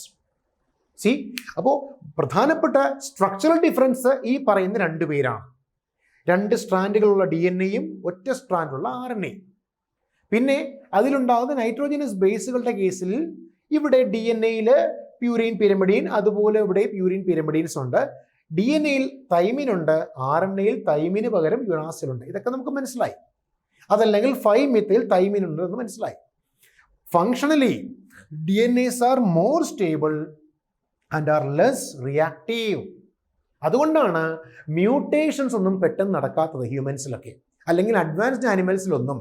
സി, അപ്പോൾ പ്രധാനപ്പെട്ട സ്ട്രക്ചറൽ ഡിഫറൻസ് ഈ പറയുന്ന 2 പേരാണ്. 2 സ്ട്രാൻഡുകളുള്ള DNA-യും ഒറ്റ സ്ട്രാൻഡുള്ള RNA. പിന്നെ അതിലുണ്ടാകുന്ന നൈട്രോജനസ് ബേസുകളുടെ കേസിൽ ഇവിടെ DNA-യിൽ പ്യൂരിൻ പിരമിഡീൻ, അതുപോലെ ഇവിടെ പ്യൂരിൻ പിരമിഡീൻസ് ഉണ്ട്. DNA-യിൽ തൈമിൻ ഉണ്ട്, RNA-യിൽ തൈമിന് പകരം യുറാസിലുണ്ട്. ഇതൊക്കെ നമുക്ക് മനസ്സിലായി. അതല്ലെങ്കിൽ 5-methyl thymine ഉണ്ട് എന്ന് മനസ്സിലായി. Functionally DNAs are more stable and are less reactive. അതുകൊണ്ടാണ് മ്യൂട്ടേഷൻസ് ഒന്നും പെട്ടെന്ന് നടക്കാത്തത് ഹ്യൂമൻസിലൊക്കെ, അല്ലെങ്കിൽ അഡ്വാൻസ്ഡ് ആനിമൽസിലൊന്നും.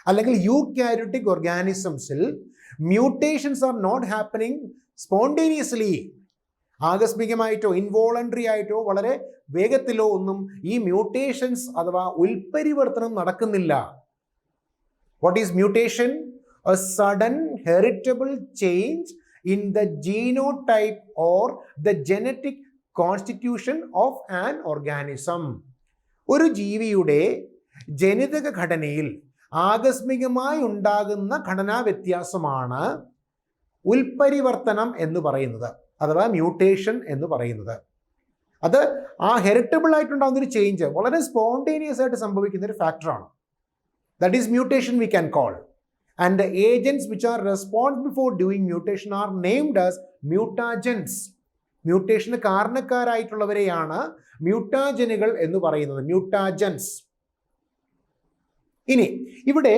അല്ലെങ്കിൽ യൂക്യാരിയോട്ടിക് ഓർഗാനിസംസിൽ mutations are not happening spontaneously. ആകസ്മികമായിട്ടോ ഇൻവോളണ്ടറി ആയിട്ടോ വളരെ വേഗത്തിലോ ഒന്നും ഈ മ്യൂട്ടേഷൻസ് അഥവാ ഉൽപരിവർത്തനം നടക്കുന്നില്ല. What is mutation? A sudden heritable change in the genotype or the genetic constitution of an organism. ഒരു ജീവിയുടെ ജനിതക ഘടനയിൽ ആകസ്മികമായി ഉണ്ടാകുന്ന ഘടനാ വ്യത്യാസമാണ് ഉൽപരിവർത്തനം എന്ന് പറയുന്നത്, അഥവാ മ്യൂട്ടേഷൻ എന്ന് പറയുന്നത്. അത് ആ ഹെറിറ്റബിൾ ആയിട്ടുണ്ടാകുന്ന ഒരു ചേഞ്ച് വളരെ സ്പോണ്ടേനിയസ് ആയിട്ട് സംഭവിക്കുന്ന ഒരു ഫാക്ടറാണ്. That is mutation we can call. And the agents which are responsible for doing mutation are named as mutagens. മ്യൂട്ടേഷന് കാരണക്കാരായിട്ടുള്ളവരെയാണ് മ്യൂട്ടാജനുകൾ എന്ന് പറയുന്നത്, മ്യൂട്ടാജൻസ്. ഇനി ഇവിടെ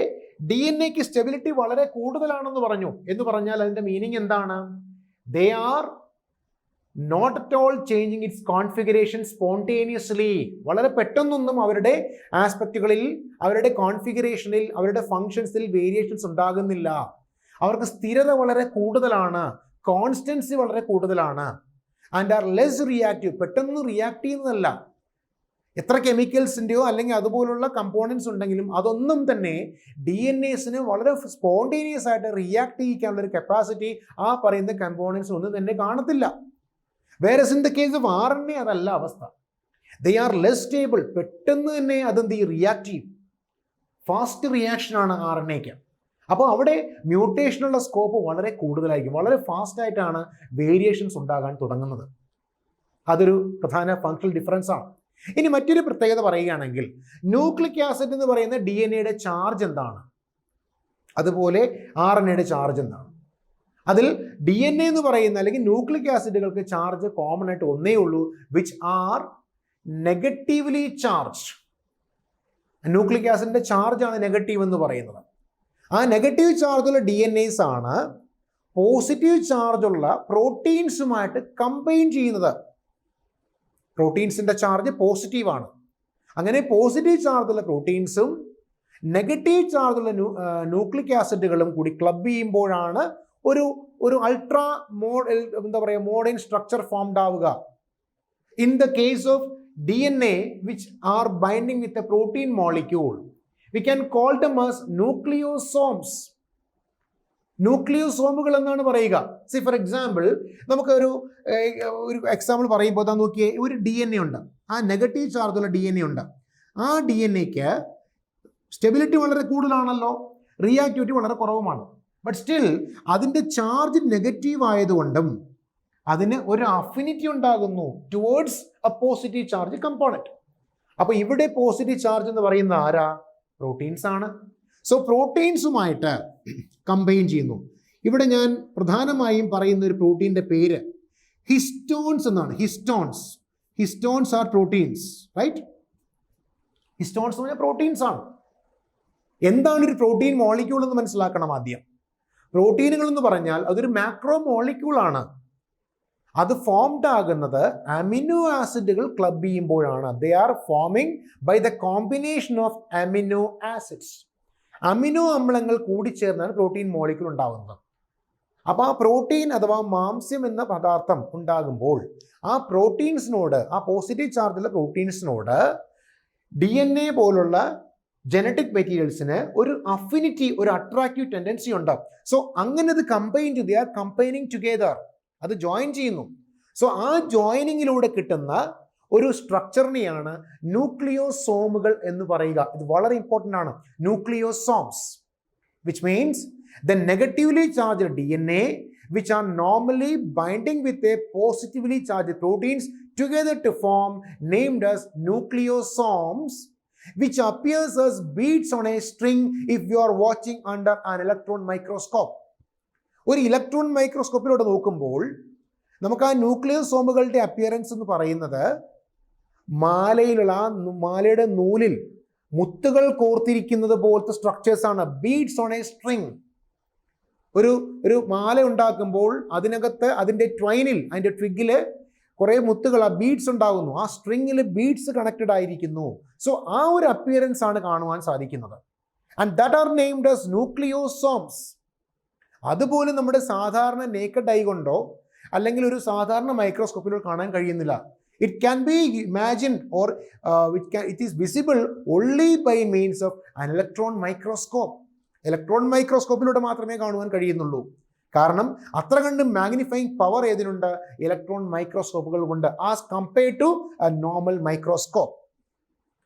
ഡി എൻ എക്ക് സ്റ്റെബിലിറ്റി വളരെ കൂടുതലാണെന്ന് പറഞ്ഞു. എന്ന് പറഞ്ഞാൽ അതിന്റെ മീനിങ് എന്താണ്? They are not at all changing its configuration spontaneously. വളരെ പെട്ടെന്നൊന്നും അവരുടെ ആസ്പെക്റ്റുകളിൽ, അവരുടെ കോൺഫിഗറേഷനിൽ, അവരുടെ ഫങ്ഷൻസിൽ വേരിയേഷൻസ് ഉണ്ടാകുന്നില്ല. അവർക്ക് സ്ഥിരത വളരെ കൂടുതലാണ്, കോൺസ്റ്റൻസി വളരെ കൂടുതലാണ്. And are less reactive. പെട്ടെന്ന് റിയാക്ട് ചെയ്യുന്നതല്ല. എത്ര കെമിക്കൽസിൻ്റെയോ അല്ലെങ്കിൽ അതുപോലുള്ള കമ്പോണൻസ് ഉണ്ടെങ്കിലും അതൊന്നും തന്നെ ഡി എൻ എസിന് വളരെ സ്പോണ്ടേനിയസ് ആയിട്ട് റിയാക്ട് ചെയ്യിക്കാനുള്ള ഒരു കപ്പാസിറ്റി ആ പറയുന്ന കമ്പോണൻസ് ഒന്നും തന്നെ കാണത്തില്ല. Whereas in the case of RNA അതല്ല അവസ്ഥ. They are less stable. പെട്ടെന്ന് തന്നെ അതെന്ത് ചെയ്യും? റിയാക്ട് ചെയ്യും. ഫാസ്റ്റ് റിയാക്ഷനാണ് RNAക്ക്. അപ്പോൾ അവിടെ മ്യൂട്ടേഷനുള്ള സ്കോപ്പ് വളരെ കൂടുതലായിരിക്കും. വളരെ ഫാസ്റ്റ് ആയിട്ടാണ് വേരിയേഷൻസ് ഉണ്ടാകാൻ തുടങ്ങുന്നത്. അതൊരു പ്രധാന ഫങ്ഷണൽ ഡിഫറൻസ് ആണ്. ഇനി മറ്റൊരു പ്രത്യേകത പറയുകയാണെങ്കിൽ, ന്യൂക്ലിക് ആസിഡ് എന്ന് പറയുന്ന ഡി എൻ എയുടെ ചാർജ് എന്താണ്? അതുപോലെ RNAയുടെ ചാർജ് എന്താണ്? അതിൽ ഡി എൻ എ എന്ന് പറയുന്ന അല്ലെങ്കിൽ ന്യൂക്ലിക് ആസിഡുകൾക്ക് ചാർജ് കോമൺ ആയിട്ട് ഒന്നേ ഉള്ളൂ, which are negatively charged. Nucleic ആസിഡിന്റെ ചാർജ് ആണ് നെഗറ്റീവ് എന്ന് പറയുന്നത്. ആ നെഗറ്റീവ് ചാർജുള്ള ഡി എൻ എസ് ആണ് പോസിറ്റീവ് ചാർജുള്ള പ്രോട്ടീൻസുമായിട്ട് കമ്പൈൻ ചെയ്യുന്നത്. പ്രോട്ടീൻസിന്റെ ചാർജ് പോസിറ്റീവ് ആണ്. അങ്ങനെ പോസിറ്റീവ് ചാർജുള്ള പ്രോട്ടീൻസും നെഗറ്റീവ് ചാർജുള്ള ന്യൂക്ലിക് ആസിഡുകളും കൂടി ക്ലബ് ചെയ്യുമ്പോഴാണ് ഒരു അൾട്രാ എന്താ പറയുക മോഡേൺ സ്ട്രക്ചർ ഫോംഡ് ആവുക. In the case of D N A which are binding with a protein molecule, we can call them as nucleosomes. ന്യൂക്ലിയോസോമുകൾ എന്നാണ് പറയുക. സി ഫോർ എക്സാമ്പിൾ, നമുക്കൊരു എക്സാമ്പിൾ പറയുമ്പോൾ നോക്കിയേ, ഒരു ഡി എൻ എ ഉണ്ട്, ആ നെഗറ്റീവ് ചാർജുള്ള ഡി എൻ എ ഉണ്ട്. ആ ഡി എൻ എക്ക് സ്റ്റെബിലിറ്റി വളരെ കൂടുതലാണല്ലോ, റിയാക്ടിവിറ്റി വളരെ കുറവുമാണ്. ബട്ട് സ്റ്റിൽ അതിൻ്റെ ചാർജ് നെഗറ്റീവ് ആയതുകൊണ്ടും അതിന് ഒരു അഫിനിറ്റി ഉണ്ടാകുന്നു towards A positive charge component. അപ്പോൾ ഇവിടെ പോസിറ്റീവ് ചാർജ് എന്ന് പറയുന്ന ആരാ? പ്രോട്ടീൻസ് ആണ്. സോ പ്രോട്ടീൻസുമായിട്ട് കമ്പൈൻ ചെയ്യുന്നു. ഇവിടെ ഞാൻ പ്രധാനമായും പറയുന്ന ഒരു പ്രോട്ടീൻ്റെ പേര് ഹിസ്റ്റോൺസ് എന്നാണ്. Histones R proteins, right? Histones എന്ന് പറഞ്ഞാൽ പ്രോട്ടീൻസ് ആണ്. എന്താണ് ഒരു പ്രോട്ടീൻ മോളിക്യൂൾ എന്ന് മനസ്സിലാക്കണം ആദ്യം. പ്രോട്ടീനുകൾ എന്ന് പറഞ്ഞാൽ അതൊരു മാക്രോ മോളിക്യൂൾ ആണ്. അത് ഫോംഡ് ആകുന്നത് അമിനോ ആസിഡുകൾ ക്ലബ് ചെയ്യുമ്പോഴാണ്. They are forming by the combination of amino acids. Amino അമ്ലങ്ങൾ കൂടിച്ചേർന്നാണ് പ്രോട്ടീൻ മോളിക്യൂൾ ഉണ്ടാകുന്നത്. അപ്പോൾ ആ പ്രോട്ടീൻ അഥവാ മാംസ്യം എന്ന പദാർത്ഥം ഉണ്ടാകുമ്പോൾ ആ പ്രോട്ടീൻസിനോട്, ആ പോസിറ്റീവ് ചാർജുള്ള പ്രോട്ടീൻസിനോട് ഡി എൻ എ പോലുള്ള ജനറ്റിക് മെറ്റീരിയൽസിന് ഒരു അഫിനിറ്റി, ഒരു അട്രാക്റ്റീവ് ടെൻഡൻസി ഉണ്ട്. സോ അങ്ങനെ അത് കമ്പൈൻ ചെയ്ത്, ദേ ആർ കമ്പൈനിങ് ടുഗെദർ, അത് ജോയിൻ ചെയ്യുന്നു. സോ ആ ജോയിനിങ്ങിലൂടെ കിട്ടുന്ന ഒരു സ്ട്രക്ചറിനെയാണ് ന്യൂക്ലിയോസോമുകൾ എന്ന് പറയുക. ഇത് വളരെ ഇമ്പോർട്ടൻ്റ് ആണ്. Nucleosomes, which means the negatively charged D N A which are normally binding with a positively charged proteins together to form named as nucleosomes, which appears as beads on a string if you are watching under an electron microscope. ഒരു electron മൈക്രോസ്കോപ്പിലൂടെ നോക്കുമ്പോൾ നമുക്ക് ആ ന്യൂക്ലിയോസോമുകളുടെ appearance എന്ന് പറയുന്നത് മാലയുടെ നൂലിൽ മുത്തുകൾ കോർത്തിരിക്കുന്നത് പോലത്തെ സ്ട്രക്ചേഴ്സാണ്. Beads on a string. ഒരു മാല ഉണ്ടാക്കുമ്പോൾ അതിനകത്ത് അതിൻ്റെ ട്വൈനിൽ, അതിൻ്റെ ട്വിഗിൽ കുറേ മുത്തുകൾ, ആ ബീഡ്സ് ഉണ്ടാകുന്നു. ആ സ്ട്രിങ്ങിൽ ബീഡ്സ് കണക്റ്റഡ് ആയിരിക്കുന്നു. സോ ആ ഒരു അപ്പിയറൻസ് ആണ് കാണുവാൻ സാധിക്കുന്നത്. and that are named as nucleosomes. അതുപോലും നമ്മുടെ സാധാരണ നേക്കഡ് ഐ കൊണ്ടോ അല്ലെങ്കിൽ ഒരു സാധാരണ മൈക്രോസ്കോപ്പിലോ കാണാൻ കഴിയുന്നില്ല. It can be imagined or it is visible only by means of an electron microscope. Electron മൈക്രോസ്കോപ്പിലൂടെ മാത്രമേ കാണുവാൻ കഴിയുന്നുള്ളൂ. കാരണം അത്ര കണ്ട് മാഗ്നിഫൈങ് പവർ ഏതിനുണ്ട്? ഇലക്ട്രോൺ മൈക്രോസ്കോപ്പുകൾ കൊണ്ട്, as compared to a normal microscope.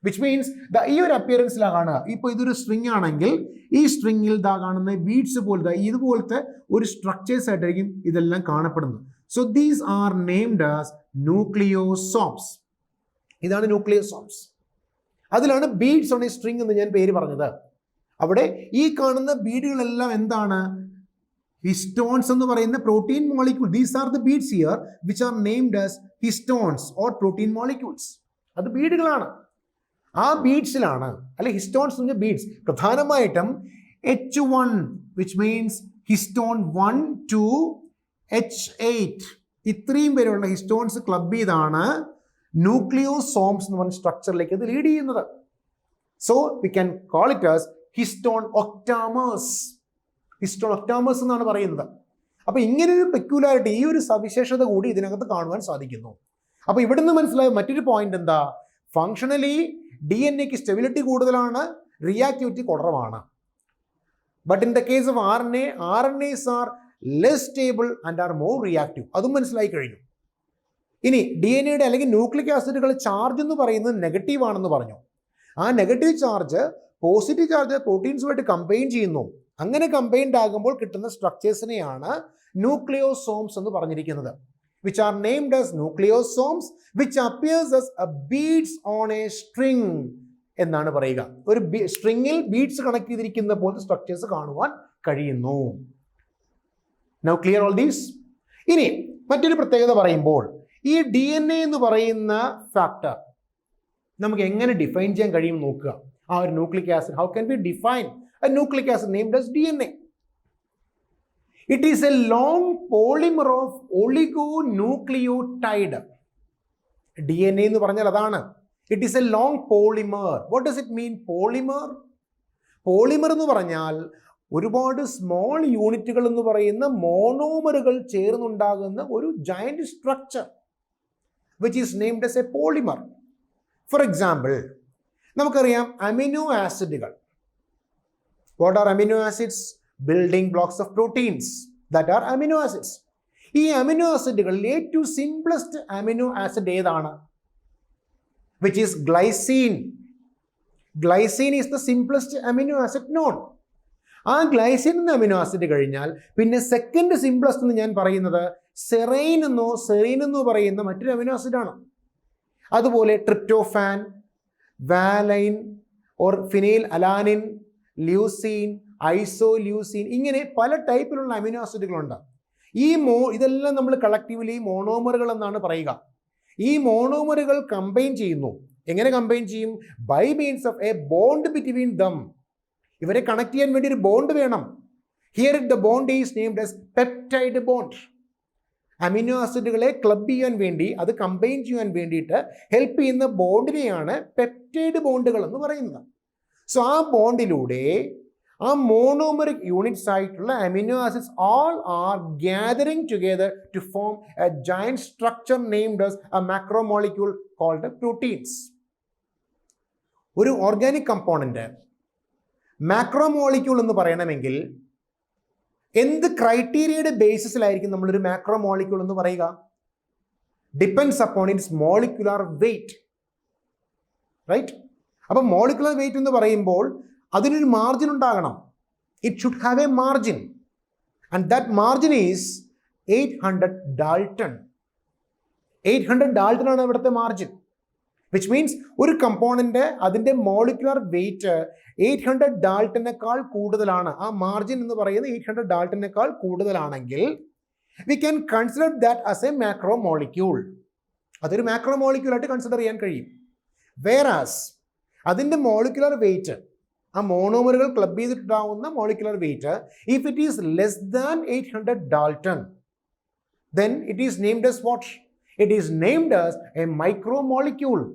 Which means ഈ ഒരു അപ്പിയറൻസിലാണ് കാണുക. ഇപ്പോൾ ഇതൊരു സ്ട്രിങ് ആണെങ്കിൽ ഈ സ്ട്രിങ്ങിൽ കാണുന്ന ബീഡ്സ് പോലത്തെ ഇതുപോലത്തെ ഒരു സ്ട്രക്ചേഴ്സ് ആയിട്ടായിരിക്കും ഇതെല്ലാം കാണപ്പെടുന്നത്. So these are named as nucleosomes. ഇതാണ് ന്യൂക്ലിയോസോംസ്. അതിലാണ് ബീഡ്സ് ഓൺ എ സ്ട്രിങ് എന്ന് ഞാൻ പേര് പറഞ്ഞത്. അവിടെ ഈ കാണുന്ന ബീഡുകളെല്ലാം എന്താണ്? ഹിസ്റ്റോൺസ് എന്ന് പറയുന്ന protein molecule. These are the beads here which are named as histones or protein molecules. അത് ബീഡുകളാണ്. ആ ബീഡ്സിലാണ്, അല്ലെ ഹിസ്റ്റോൺസ് എന്ന് പറഞ്ഞ ബീഡ്സ് പ്രധാനമായിട്ടും H1 which means histone 1 to H8 ഇത്രയും പേരുള്ള ഹിസ്റ്റോൺസ് ക്ലബ് ചെയ്താണ് ന്യൂക്ലിയോസോംസ് എന്ന് പറഞ്ഞ സ്ട്രക്ചറിലേക്ക് അത് ലീഡ് ചെയ്യുന്നത്. So we can call it as histone octamers. Histone octamers എന്നാണ് പറയുന്നത്. അപ്പൊ ഇങ്ങനൊരു പെക്യുലാരിറ്റി, ഈ ഒരു സവിശേഷത കൂടി ഇതിനകത്ത് കാണുവാൻ സാധിക്കുന്നു. അപ്പൊ ഇവിടുന്ന് മനസ്സിലായ മറ്റൊരു പോയിന്റ് എന്താ? ഫങ്ഷണലി DNA-ക്ക് സ്റ്റെബിലിറ്റി കൂടുതലാണ്, റിയാക്ടിവിറ്റി കുറവാണ്. But in the case of RNAs are less stable and are more reactive. അതും മനസ്സിലായി കഴിഞ്ഞു. ഇനി DNA-യുടെ അല്ലെങ്കിൽ ന്യൂക്ലിക് ആസിഡുകൾ ചാർജ് എന്ന് പറയുന്നത് നെഗറ്റീവ് ആണെന്ന് പറഞ്ഞു. ആ നെഗറ്റീവ് ചാർജ് പോസിറ്റീവ് ചാർജ് പ്രോട്ടീൻസുമായിട്ട് കമ്പൈൻ ചെയ്യുന്നു. അങ്ങനെ കമ്പൈൻഡ് ആകുമ്പോൾ കിട്ടുന്ന സ്ട്രക്ചേഴ്സിനെയാണ് ന്യൂക്ലിയോസോംസ് എന്ന് പറഞ്ഞിരിക്കുന്നത്. which are named as nucleosomes, which appears as a beads on a string എന്നാണ് പറയുക. ഒരു സ്ട്രിങ്ങിൽ ബീഡ്സ് കണക്ട് ചെയ്തിരിക്കുന്ന പോലത്തെ സ്ട്രക്ചേഴ്സ് കാണുവാൻ കഴിയുന്നു. Now clear all these? ഇനി മറ്റൊരു പ്രത്യേകത പറയുമ്പോൾ ഈ DNA എന്ന് പറയുന്ന ഫാക്ടർ നമുക്ക് എങ്ങനെ ഡിഫൈൻ ചെയ്യാൻ കഴിയും നോക്കുക. ആ ഒരു nucleic acid, how can we define a nucleic acid named as DNA? It is a long polymer of oligonucleotide. DNA എന്ന് പറഞ്ഞാൽ അതാണ്. It is a long polymer. What does it mean, polymer? Polymer എന്ന് പറഞ്ഞാൽ ഒരുപാട് small യൂണിറ്റുകൾ എന്ന് പറയുന്ന മോണോമറുകൾ ചേർന്നുണ്ടാകുന്ന ഒരു giant structure which is named as a polymer. For example, നമുക്കറിയാം അമിനോ ആസിഡുകൾ. What are amino acids? Building blocks of proteins that are amino acids. ഈ അമിനോ ആസിഡുകളിൽ ഏറ്റവും സിംപ്ലസ്റ്റ് അമിനോ ആസിഡ് ഏതാണ്? Which is glycine. Glycine is the simplest amino acid known. ആ glycine എന്ന amino acid കഴിഞ്ഞാൽ പിന്നെ second simplest എന്ന് ഞാൻ പറയുന്നത് സെറൈൻ എന്നോ പറയുന്ന മറ്റൊരു അമിനോ ആസിഡാണ്. അതുപോലെ tryptophan, valine or phenylalanine, leucine, isoleucine, ഇങ്ങനെ പല ടൈപ്പിലുള്ള അമിനോ ആസിഡുകളുണ്ട്. ഇതെല്ലാം നമ്മൾ കളക്റ്റീവ്ലി മോണോമറുകൾ എന്നാണ് പറയുക. ഈ മോണോമറുകൾ കമ്പൈൻ ചെയ്യുന്നു. എങ്ങനെ കമ്പൈൻ ചെയ്യും? By means of a bond between them. ഇവരെ കണക്ട് ചെയ്യാൻ വേണ്ടി ഒരു ബോണ്ട് വേണം. Here the bond is named as peptide bond. Amino ആസിഡുകളെ ക്ലബ് ചെയ്യാൻ വേണ്ടി, അത് കമ്പൈൻ ചെയ്യാൻ വേണ്ടിയിട്ട് ഹെൽപ്പ് ചെയ്യുന്ന ബോണ്ടിനെയാണ് പെപ്റ്റൈഡ് ബോണ്ടുകൾ എന്ന് പറയുന്നത്. സോ ആ ബോണ്ടിലൂടെ ആ മോണോമറിക് യൂണിറ്റ്സ് ആയിട്ടുള്ള amino acids all are gathering together to form a giant structure named as a macromolecule called proteins. ഒരു ഓർഗാനിക് കമ്പോണന്റ് മാക്രോമോളിക്യൂൾ എന്ന് പറയണമെങ്കിൽ എന്ത് ക്രൈറ്റീരിയയുടെ ബേസിസിലായിരിക്കും നമ്മളൊരു മാക്രോമോളിക്യൂൾ എന്ന് പറയുക? Depends upon its molecular weight, right? അപ്പം മോളിക്യുലർ വെയിറ്റ് എന്ന് പറയുമ്പോൾ അതിനൊരു മാർജിൻ ഉണ്ടാകണം. It should have a margin and that margin is 800 dalton. 800 dalton ആണ് ഇവിടുത്തെ മാർജിൻ. വിച്ച് മീൻസ് ഒരു കമ്പോണന്റ് അതിൻ്റെ മോളിക്യുലർ വെയിറ്റ് 800 ഡാൾട്ടനേക്കാൾ കൂടുതലാണ്. ആ മാർജിൻ എന്ന് പറയുന്നത് 800 ഡാൾട്ടനേക്കാൾ കൂടുതലാണെങ്കിൽ we can consider that as a macro molecule. അതൊരു മാക്രോ മോളിക്യൂൾ ആയിട്ട് കൺസിഡർ ചെയ്യാൻ കഴിയും. വേറാസ് അതിൻ്റെ മോളിക്യുലർ വെയിറ്റ്, ആ മോണോമറുകൾ ക്ലബ് ചെയ്തിട്ടുണ്ടാവുന്ന molecular weight, if it is less than 800 dalton, then it is named as what? It is named as a micromolecule.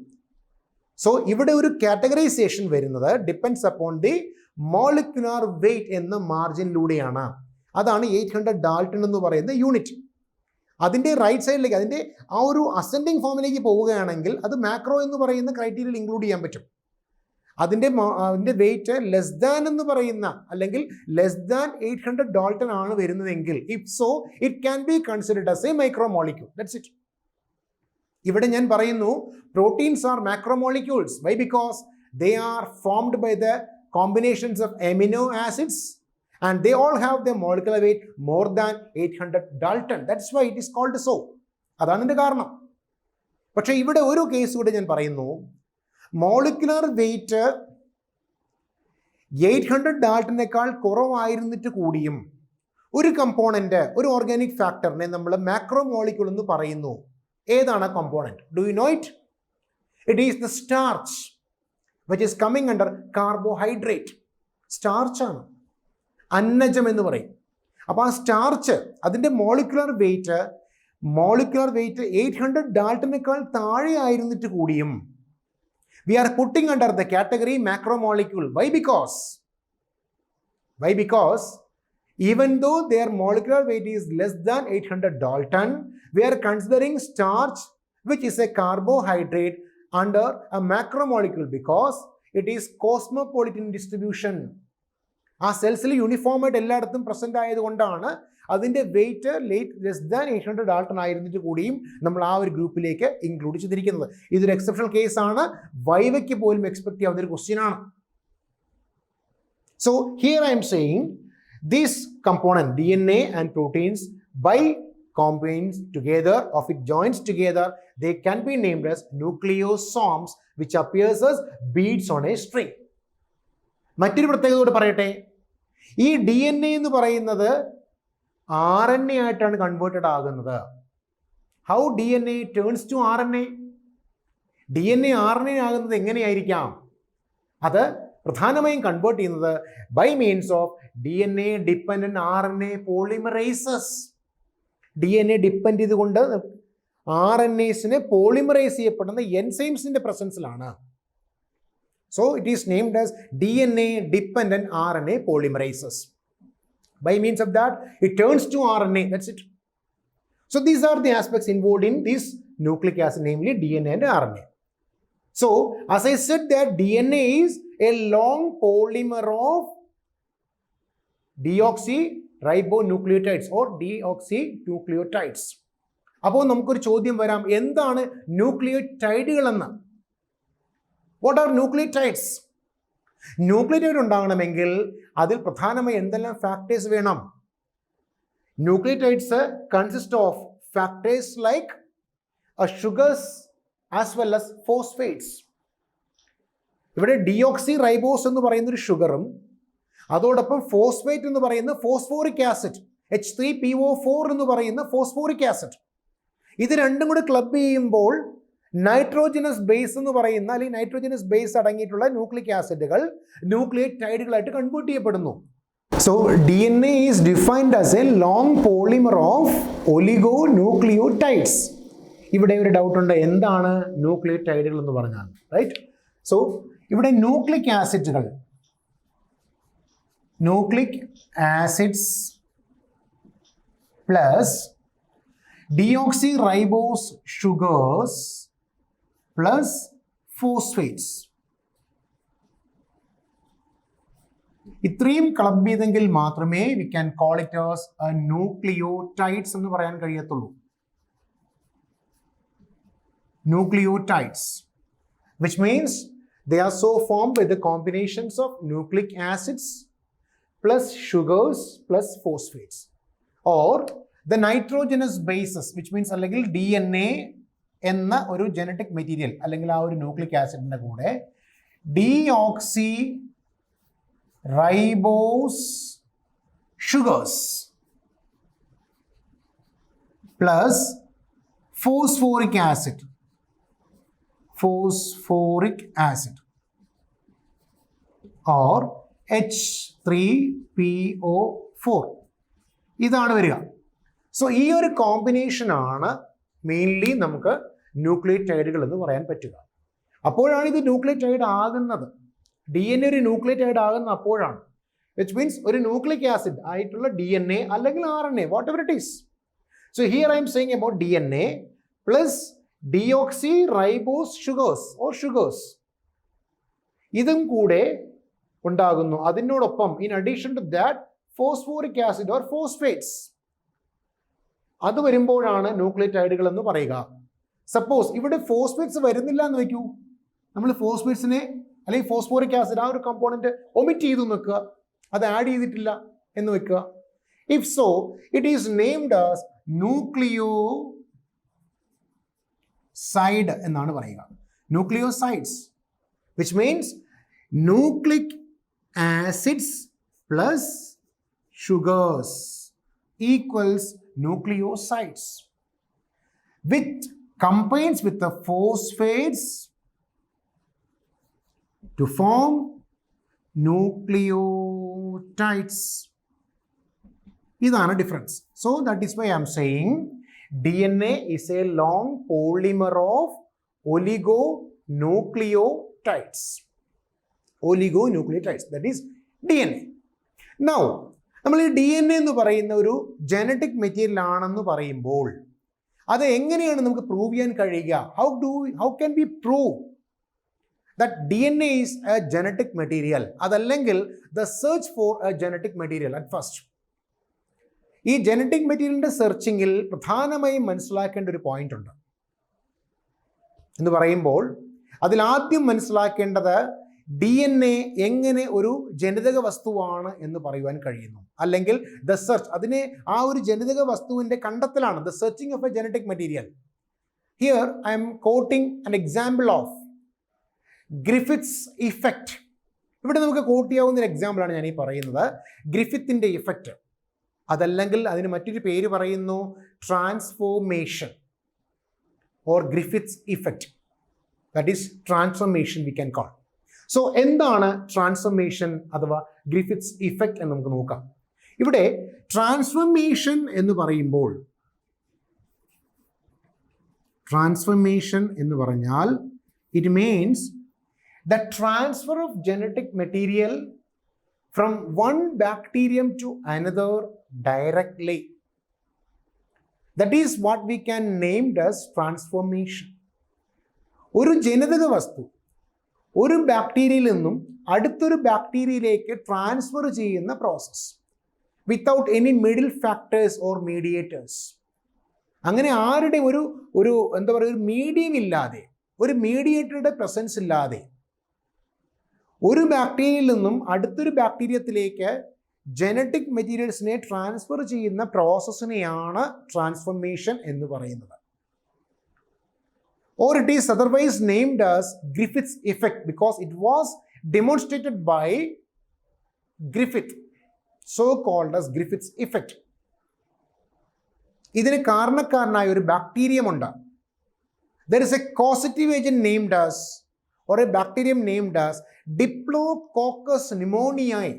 So ഇവിടെ ഒരു കാറ്റഗറൈസേഷൻ വരുന്നത് depends upon the molecular weight എന്ന മാർജിനിലൂടെയാണ്. അതാണ് 800 Dalton എന്ന് പറയുന്ന യൂണിറ്റ്. അതിൻ്റെ റൈറ്റ് സൈഡിലേക്ക്, അതിൻ്റെ ആ ഒരു അസെൻഡിങ് ഫോമിലേക്ക് പോവുകയാണെങ്കിൽ അത് മാക്രോ എന്ന് പറയുന്ന ക്രൈറ്റീരിയയിൽ ഇൻക്ലൂഡ് ചെയ്യാൻ പറ്റും. അതിൻ്റെ വെയിറ്റ് ലെസ് ദാൻ എന്ന് പറയുന്ന അല്ലെങ്കിൽ ലെസ് ദാൻ 800 ഡാൾട്ടൺ ആണ് വരുന്നതെങ്കിൽ, if so it can be considered as a micro molecule. That's it. ഇവിടെ ഞാൻ പറയുന്നു proteins are macromolecules. Why? Because they are formed by the combinations of amino acids and they all have their molecular weight more than 800 Dalton. That's why it is called so. അതാണ് ഇതിൻ്റെ കാരണം. പക്ഷേ ഇവിടെ ഒരു case കൂടെ ഞാൻ പറയുന്നു. Molecular weight 800 ഡാൾട്ടനേക്കാൾ കുറവായിരുന്നിട്ട് കൂടിയും ഒരു കമ്പോണന്റ്, ഒരു ഓർഗാനിക് ഫാക്ടറിനെ നമ്മൾ മാക്രോ മോളിക്യൂൾ എന്ന് പറയുന്നു. ഏതാണ് component? Do you know it? It is the starch which is coming under carbohydrate. സ്റ്റാർച്ചാണ്, അന്നജം എന്ന് പറയും. അപ്പോൾ ആ സ്റ്റാർച്ച്, അതിൻ്റെ മോളിക്കുലർ വെയിറ്റ് 800 ഡാൾട്ടനേക്കാൾ താഴെ ആയിരുന്നിട്ട് കൂടിയും we are putting under the category macro molecule. Why? Because even though their molecular weight is less than 800 Dalton, we are considering starch, which is a carbohydrate, under a macromolecule because it is cosmopolitan distribution. ആ സെൽസിൽ uniform ആയിട്ട് എല്ലായിടത്തും present ആയതുകൊണ്ടാണ് അതിൻ്റെ wait less than 800 Dalton ആയിരുന്നിട്ട് കൂടിയും നമ്മൾ ആ ഒരു ഗ്രൂപ്പിലേക്ക് ഇൻക്ലൂഡ് ചെയ്തിരിക്കുന്നത്. ഇതൊരു എക്സെപ്ഷണൽ കേസാണ്. വൈവയ്ക്ക് പോലും എക്സ്പെക്ട് ചെയ്യാവുന്ന ഒരു ക്വസ്റ്റ്യൻ ആണ്. So here I am saying this component DNA and proteins by combines together, or if it joins together, they can be named as nucleosomes, which appears as beads on a string. മറ്റൊരു പ്രത്യേകത കൂടെ പറയട്ടെ. ഈ DNA എന്ന് പറയുന്നത് RNA ആയിട്ടാണ് converted ആകുന്നത്. How DNA turns to RNA? DNA RNA ആകുന്നത് എങ്ങനെയായിരിക്കാം? അത് പ്രധാനമായും കൺവേർട്ട് ചെയ്യുന്നത് by means of DNA dependent RNA polymerases. DNA depend ചെയ്തുകൊണ്ട് RNAസിനെ പോളിമറൈസ് ചെയ്യപ്പെടുന്ന എൻസൈംസിൻ്റെ പ്രസൻസിലാണ്. So it is named as DNA dependent RNA polymerases. By means of that, it turns to RNA. That's it. So these are the aspects involved in this nucleic acid, namely DNA and RNA. So as I said that DNA is a long polymer of deoxyribonucleotides or deoxynucleotides. അപ്പോൾ നമുക്കൊരു ചോദ്യം വരാം, എന്താണ് ന്യൂക്ലിയോടൈഡുകളെന്ന്? What are nucleotides? Nucleotide ഉണ്ടാകണമെങ്കിൽ അതിൽ പ്രധാനമായി എന്തെല്ലാം ഫാക്ടേഴ്സ് വേണം? Nucleotides consist of factors like sugars as well as phosphates. ഇവിടെ ഡിയോക്സി റൈബോസ് എന്ന് പറയുന്നൊരു ഷുഗറും അതോടൊപ്പം ഫോസ്ഫേറ്റ് എന്ന് പറയുന്ന ഫോസ്ഫോറിക് ആസിഡ്, H3PO4 എന്ന് പറയുന്ന ഫോസ്ഫോറിക് ആസിഡ്, ഇത് രണ്ടും കൂടി ക്ലബ് ചെയ്യുമ്പോൾ നൈട്രോജനസ് ബേസ് എന്ന് പറയുന്ന അല്ലെങ്കിൽ നൈട്രോജനസ് ബേസ് അടങ്ങിയിട്ടുള്ള ന്യൂക്ലിക് ആസിഡുകൾ ന്യൂക്ലിയോടൈഡുകളായിട്ട് കൺവേർട്ട് ചെയ്യപ്പെടുന്നു. So DNA is defined as a long polymer of oligonucleotides. ഇവിടെ ഒരു ഡൗട്ട് ഉണ്ട്, എന്താണ് ന്യൂക്ലിയോടൈഡുകൾ എന്ന് പറഞ്ഞാൽ, റൈറ്റ്? സോ ഇവിടെ ന്യൂക്ലിക് ആസിഡുകൾ, nucleic acids plus deoxyribose sugars plus phosphates, ഇത്രയും ക്ലബ് ചെയ്തെങ്കിൽ മാത്രമേ we can call it as nucleotides എന്ന് പറയാൻ കഴിയത്തുള്ളൂ. Nucleotides, which means they are so formed by the combinations of nucleic acids plus sugars plus phosphates, or the nitrogenous bases, which means അല്ലെങ്കിൽ DNA എന്ന ഒരു genetic material അല്ലെങ്കിൽ ആ ഒരു nucleic ആസിഡിൻ്റെ കൂടെ deoxyribose sugars plus phosphoric acid or H3PO4 ഇതാണ് വരിക. സോ ഈ ഒരു കോമ്പിനേഷനാണ് മെയിൻലി നമുക്ക് ന്യൂക്ലിയോടൈഡുകൾ എന്ന് പറയാൻ പറ്റുക. അപ്പോഴാണ് ഇത് ന്യൂക്ലിയോടൈഡ് ആകുന്നത്. DNA ഒരു ന്യൂക്ലിയോടൈഡ് ആകുന്ന അപ്പോഴാണ്. വിച്ച് മീൻസ് ഒരു ന്യൂക്ലിക് ആസിഡ് ആയിട്ടുള്ള DNA അല്ലെങ്കിൽ RNA, whatever it is. So here I M saying about DNA plus deoxyribose sugars or sugars. ഇതും കൂടെ ഉണ്ടാകുന്നു. അതിനോടൊപ്പം in addition to that phosphoric acid or phosphates, അത് വരുമ്പോഴാണ് ന്യൂക്ലിയോടൈഡുകൾ എന്ന് പറയുക. സപ്പോസ് ഇവിടെ ഫോസ്ഫേറ്റ്സ് വരുന്നില്ല എന്ന് വയ്ക്കൂ, നമ്മൾ ഫോസ്ഫേറ്റ്സിനെ അല്ലെങ്കിൽ ഫോസ്ഫോറിക് ആസിഡ് ആ ഒരു കമ്പോണന്റ് ഒമിറ്റ് ചെയ്തു നിൽക്കുക, അത് ആഡ് ചെയ്തിട്ടില്ല എന്ന് വെക്കുക. If so it is named as nucleoside എന്നാണ് പറയുക. Nucleosides which means nucleic acids plus sugars equals nucleosides, which combines with the phosphates to form nucleotides. ഇതാണ് difference. So that is why I am saying DNA is a long polymer of oligonucleotides. Oligonucleotides, that is DNA. Now നമ്മൾ ഈ DNA എന്ന് പറയുന്ന ഒരു genetic material ആണെന്ന് പറയുമ്പോൾ അത് എങ്ങനെയാണ് നമുക്ക് പ്രൂവ് ചെയ്യാൻ കഴിയുക? How can we prove that DNA is a genetic material? അതല്ലെങ്കിൽ the search for a genetic material at first. ഈ ജനറ്റിക് മെറ്റീരിയലിന്റെ സെർച്ചിങ്ങിൽ പ്രധാനമായും മനസ്സിലാക്കേണ്ട ഒരു പോയിന്റ് ഉണ്ട് എന്ന് പറയുമ്പോൾ അതിലാദ്യം മനസ്സിലാക്കേണ്ടത് DNA എങ്ങനെ ഒരു ജനിതക വസ്തുവാണ് എന്ന് പറയുവാൻ കഴിയുന്നു, അല്ലെങ്കിൽ ദ സെർച്ച്, അതിനെ ആ ഒരു ജനിതക വസ്തുവിന്റെ കണ്ടെത്തലാണ് the searching of a genetic material. Here I am quoting an example of Griffith's effect. ഇവിടെ നമുക്ക് കോട്ട് ചെയ്യാവുന്ന ഒരു എക്സാമ്പിളാണ് ഞാൻ ഈ പറയുന്നത്, ഗ്രിഫിത്തിന്റെ ഇഫക്റ്റ്. അതല്ലെങ്കിൽ അതിന് മറ്റൊരു പേര് പറയുന്നു transformation or Griffith's effect. That is transformation we can call. So എന്താണ് ട്രാൻസ്ഫോർമേഷൻ അഥവാ ഗ്രിഫിത്ത്സ് ഇഫക്റ്റ് എന്ന് നമുക്ക് നോക്കാം. ഇവിടെ ട്രാൻസ്ഫോർമേഷൻ എന്ന് പറഞ്ഞാൽ it means the transfer of genetic material from one bacterium to another directly. That is what we can name as transformation. ഒരു ജനിതക വസ്തു ഒരു ബാക്ടീരിയയിൽ നിന്നും അടുത്തൊരു ബാക്ടീരിയയിലേക്ക് ട്രാൻസ്ഫർ ചെയ്യുന്ന process without any middle factors or mediators. അങ്ങനെ ആരുടെ ഒരു എന്താ പറയുക, ഒരു മീഡിയം ഇല്ലാതെ, ഒരു മീഡിയേറ്ററുടെ പ്രസൻസ് ഇല്ലാതെ ഒരു ബാക്ടീരിയയിൽ നിന്നും അടുത്തൊരു ബാക്ടീരിയത്തിലേക്ക് ജനറ്റിക് മെറ്റീരിയൽസിനെ ട്രാൻസ്ഫർ ചെയ്യുന്ന പ്രോസസ്സിനെയാണ് ട്രാൻസ്ഫോർമേഷൻ എന്ന് പറയുന്നത്. Or it is otherwise named as Griffith's effect because it was demonstrated by Griffith, so called as Griffith's effect. ഇതിന് കാരണക്കാരനായ ഒരു ബാക്ടീരിയം ഉണ്ട്. There is a causative agent named as, or a bacterium named as Diplococcus pneumoniae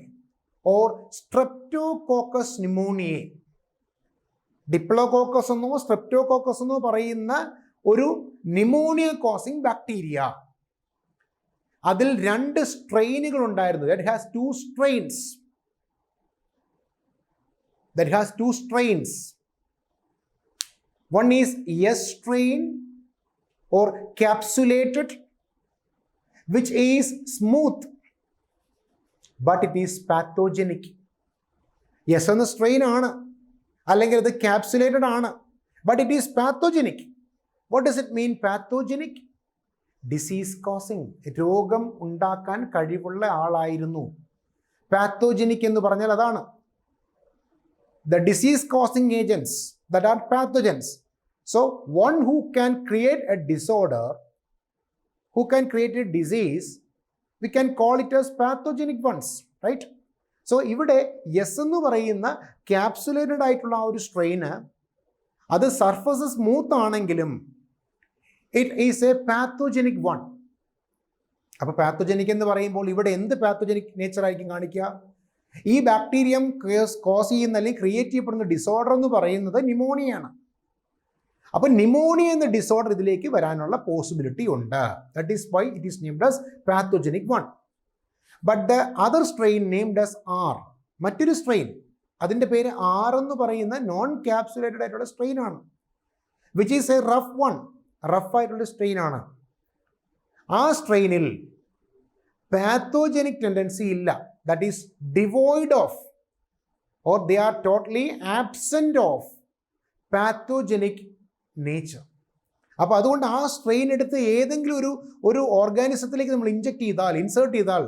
or Streptococcus pneumoniae. ഡിപ്ലോകോക്കസ് എന്നോ streptococcus എന്നോ പറയുന്ന ഒരു pneumonia causing bacteria, അതിൽ 2 സ്ട്രെയിനുകൾ ഉണ്ടായിരുന്നു. That has 2 strains. One is S strain or capsulated, which is smooth but it is pathogenic. S എന്ന strain ആണ്, അല്ലെങ്കിൽ അത് capsulated ആണ്, but it is pathogenic. What does it mean pathogenic? Disease causing, രോഗം ഉണ്ടാക്കാൻ കഴിവുള്ള ആളായിരുന്നു. പാത്തോജനിക് എന്ന് പറഞ്ഞാൽ അതാണ്. The disease causing agents that are pathogens. So one who can create a disorder, who can create a disease, we can call it as pathogenic ones, right? So ഇവിടെ S എന്ന് പറയുന്ന ക്യാപ്സുലേറ്റഡ് ആയിട്ടുള്ള ആ ഒരു strain അത് surface smooth ആണെങ്കിലും it is a pathogenic one. അപ്പോൾ pathogenic എന്ന് പറയുമ്പോൾ ഇവിടെ എന്ത് പാത്തോജനിക് നേച്ചർ ആയിരിക്കും കാണിക്കുക? ഈ ബാക്ടീരിയം കോസ് ചെയ്യുന്ന അല്ലെങ്കിൽ ക്രിയേറ്റ് ചെയ്യപ്പെടുന്ന ഡിസോർഡർ എന്ന് പറയുന്നത് ന്യൂമോണിയാണ്. അപ്പോൾ ന്യൂമോണിയ എന്ന ഡിസോർഡർ ഇതിലേക്ക് വരാനുള്ള പോസിബിലിറ്റി ഉണ്ട്. That is why it is named as pathogenic one. But the other strain named as R, മറ്റൊരു സ്ട്രെയിൻ അതിൻ്റെ പേര് ആർ എന്ന് പറയുന്ന നോൺ ക്യാപ്സുലേറ്റഡ് ആയിട്ടുള്ള സ്ട്രെയിൻ ആണ്, which is a rough one, റഫായിട്ടുള്ള സ്ട്രെയിൻ ആണ്. ആ സ്ട്രെയിനിൽ പാത്തോജനിക് ടെൻഡൻസി ഇല്ല, that is devoid of or they are totally absent of pathogenic nature. അപ്പോൾ അതുകൊണ്ട് ആ സ്ട്രെയിൻ എടുത്ത് ഏതെങ്കിലും ഒരു ഓർഗാനിസത്തിലേക്ക് നമ്മൾ ഇൻസേർട്ട് ചെയ്താൽ